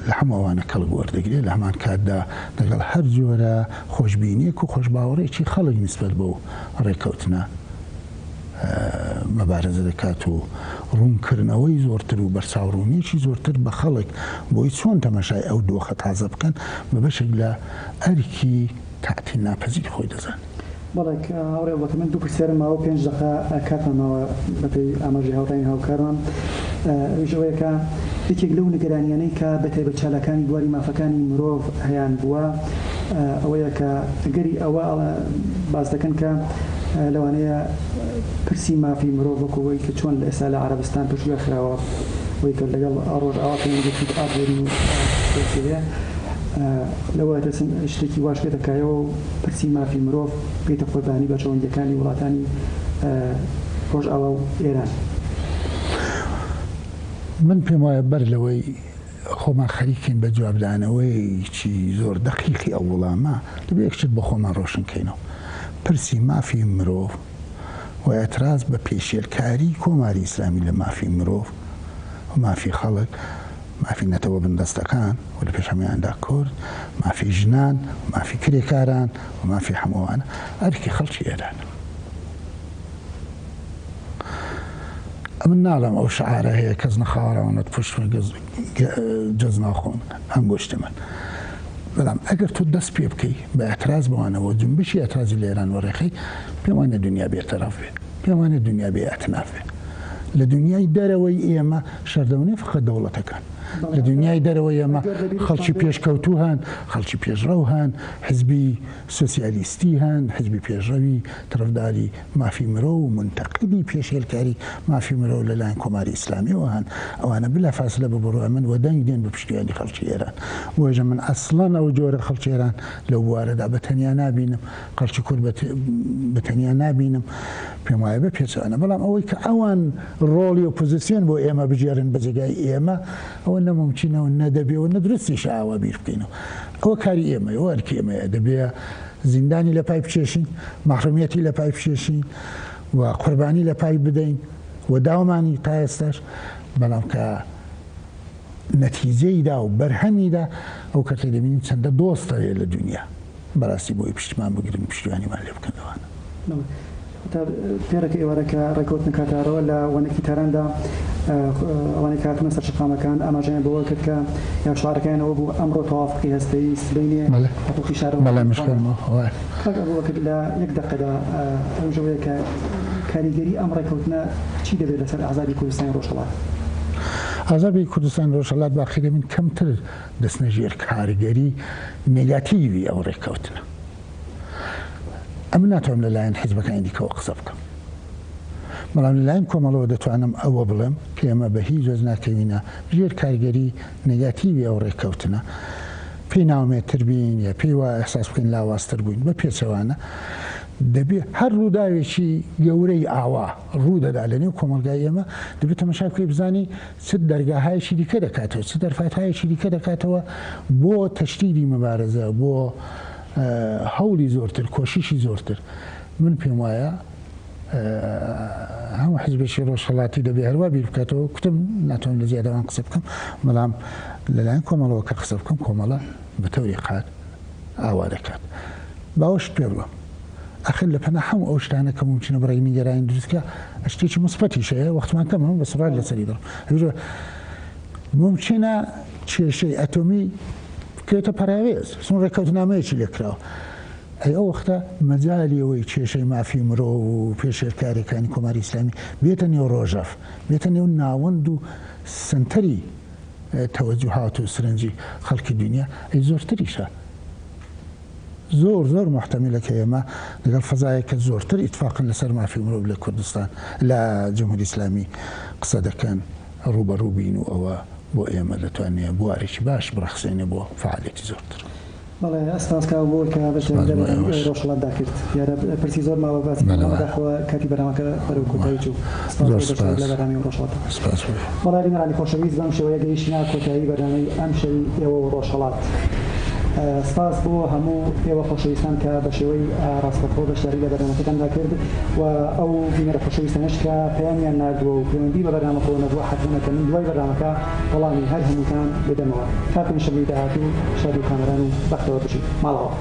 لە هەمووانە کەڵک وەردەگرێت لە هەمان کاتدا لەگەڵ هەر جۆرە خۆشببینیەک و خۆشباوەڕێکی خەڵک نسبەت بۆ ڕێککەوتنە مەبارەزە دەکات و ڕوونکردنەوەی زۆرتر و بەرچاوڕوونیەکی زۆرتر بە خەڵک بۆی چۆن تەمەشای ئەو دۆخە تازە بکەن بە بەشێک لە ئەرکی تاعتیل ناپەزیری خۆی دەزان. بەڵێک هاوڕێ بەکە من دوو پرسیارم ماوە 5 دقیقە کاتمانەوە بەپێی ئاماژەی هاوڕێی هاوکارمان ئەوەیەکە یەکێک لەو نیگەرانیانەی کە بەتێ بە چالەکانی بواری مافەکانی مرۆڤ هەیان بووە ئەوەیە کە گەری ئەوە باز دەکەن کە لەوانەیە پرسی مافی مرۆڤ وەکەوەی کە چۆن لە ئێستا لە عەرەبستان پشووە خراوە وەی کە لەگەڵ ڕۆژ ئاوا پێیەتی ئابووری و لەوە دەچن شتێکی واش پێ دەکایەوە و پرسی مافی مرۆڤ پێیتە قوربانی بە چەوەندەکانی وڵاتانی ڕۆژ ئاوا و ئێران. من پێم وایە بەر لەوەی خۆمان خەریکین بە جوابدانەوەی چی زۆر دەقیقی ئەو وڵامە دەبێت یەکشت بە خۆمان ڕۆشنکەینەوە پرسی مافی مرۆڤ و ئەتراز بە پێشێلکاری کۆماری ئیسلامی لە مافی مرۆڤ و مافی خەڵک مافی نەتەوە بندەستەکان و لە پێشەمیاندا کورد مافی ژنان مافی کرێکاران و مافی هەمووانە ئەرکی خەڵکی ئێران. من ناڵم ئەو شعارە هەیە کەس نەخاوەڕەوەنەت پشت جەز ناخۆن ئەم گۆشتی من بەڵام ئەگەر تو دەست پێ بکەی بە ئەتراز بوانەوە جنبشی ئەترازی لە ئێران وەڕێخی پێم وانە دنیا بێتەرەف بێ پێم وانە دنیا بێ ئەتناف بێ لە دنیای دەرەوەی ئێمە شەردەونێ فقط دەوڵەتەکان لە دنیای دەرەوەی ئێمە خەڵکی پێشکەوتوو هەن خەڵکی پێشڕەو هەن حزبی سۆسیالیستی هەن حزبی پێشڕەوی ترەفداری مافی مرۆ و منتەقدی پێشێلکاری مافی مرۆ لەلایەن کۆماری ئیسلامیەوە هەن ئەوانە بلافاصلە بە بڕۆ من وەدەنگ دێن بە پشتیوانی خەڵکی ئێران وێژە من ئەسڵەن ئەو جۆرە خەڵکی ئێران لەو بوارەدا بەتەنیا نابینم خەڵکی کورد بەتەنیا نابینم پێم وایە بە پێچەوانە بەڵام ئەوەی کە ئەوان ڕۆڵی و پۆزیسیۆن بۆ ئێمە بژێرن بە جێگای ئێمە ئەوە نەممکنەوە نەدەبێەوە نەدرستی شاوە بیر بکەینەوە ئەوە کاری ئێمە وەرکی ئێمەیە دەبێ زیندانی لە پای بچێشین مەحرومیەتی لە پای بچێشین و قوربانی لە پای بدەین و داوامانی تا ئێستاش بەڵام کە نەتیجەیدا و بەرهەمیدا ئەو کەتە دەبینین چەندە دۆستەوێ لە دنیا بەڕاستی بۆی پشتمان بگرن پشتیوانیمان لێ بکەنەوەوانە. پێرەکە ئێوارەکە ڕێکوتن کاتارەوە لە وەنەکی تاراندا ئەوانەی کاتونە سەرچەقامەکان ئاماژەیان بەوە کرد کە یا شعارەکانەوە بوو ئەمڕۆ تەوافقی هەستەوی سبەینێ حقوقی شارەوە کرد لە یەک دەقەدا ئەو ژەوەیە کە کاریگەری ئەم ڕێکوتنە چی دەبێت لەسەر ئازادی کوردستانی ڕۆژهەڵات؟ ئازادی کوردستان ڕۆژهەڵات باخیرە من کەمتر دەستنە ژێر کاریگەری نێگاتیوی ئەو ڕێککەوتنە ئەم ناتوانم لەلایەن حیزبەکانی دیکەوە قسە بکەم بەڵام لەلایەن کۆمەڵەوە دەتوانم ئەوە بڵێم کە ئێمە بە هیچ جۆز ناکەوینە ژێر کارگەری نەگاتیوی ئەو ڕێککەوتنە پێی ناومێتتر بین یا پێی وا ئەحساس بکەین لاوااستر بووین بە پێچەوانە دەبێت هەر ڕووداوێکی گەورەی ئاوا ڕوودەدا لە نێو کۆمەلگای ئێمە دەبێت تەماشا بکەی بزانی چ دەرگاهایشی دیکە دەکاتەوە چ دەرفاتهایشی دیکە دەکاتەوە بۆ تەشتیری مەبارەزە بۆ هەوڵی زۆرتر کۆشیشی زۆرتر من پێم وایە هەموو حیزبێکی ڕۆژهەڵاتی دەبێت هەروە بیر بکاتەوە کوتم ناتوانم لە زیادەوان قسە بکەم بەڵام لەلایەن کۆمەڵەوە کە قسە بکەم کۆمەڵە بە تەوری قات ئاوا دەکات باوەش پێ بڵم ئەخر لە پەنا هەموو ئەو شتانە کە ممکنە بڕێی نیگەرانی دروستکە شتێکی مثبەتیش هەیە وەختمان کەم بە سڕات لەسەری دڵم ممکنە کێشەی ئەتۆمی بکرێتە پەراوێز سون ڕێککەوتنامەیەکی لێکراوە ئەی ئەو وەختە مەجای ئەوەی کێشەی مافی مرۆ و پێشێرکارەکانی کۆماری ئیسلامی بێتە نێو ڕۆژەف بێتە نێو ناوەند و سنتەری تەوەجوهات و سرنجی خەڵکی دنیا ئەی زۆرتریشە زۆر محتەمیلە کە ئێمە لەگەڵ فەزایەکە زۆرتر ئیتفاقن لەسەر مافی مرۆڤ لە کوردستان لە جمهوری ئیسلامی قسە دەکەن ڕوبەڕوو بین و ئەوە بۆ ئێمە دەتوانێت بوارێکی باش بڕەخسێنێ بۆ فعالیەتی زۆرتر. بەڵێ ئەسپاسکا بۆ کە ڕۆژهەڵات داکرد یارە پرسی زۆر ماوە باسی داخەوە کاتی بەرنامەکە بەرەو کۆتایی چوو لە بەرنامی ڕۆژهەڵات. بەڵێ مەرانی خۆشەویست بەم شێوەیە گەیشتینە کۆتایی بەرنامەی ئەم شەوی ئێوە ڕۆژهەڵات. سپاس بۆ هەموو ئێوە خۆشەویستان کە بە شێوەی ڕاستەخۆ بەشداری لە بەرنامەکەتاندا کرد و ئەو بینەرە خۆشەویستانش کە پەیامیان نردووە و پەیوەندی بە بەرنامەکەەوە نەبووە حتمەکە من دوای بەرنامەکە وەڵامی هەر هەمووتان بدەمەوە. کاتن شەوی داهاتوو شاد و کامەران و بەختەوە بشید ماڵەوە.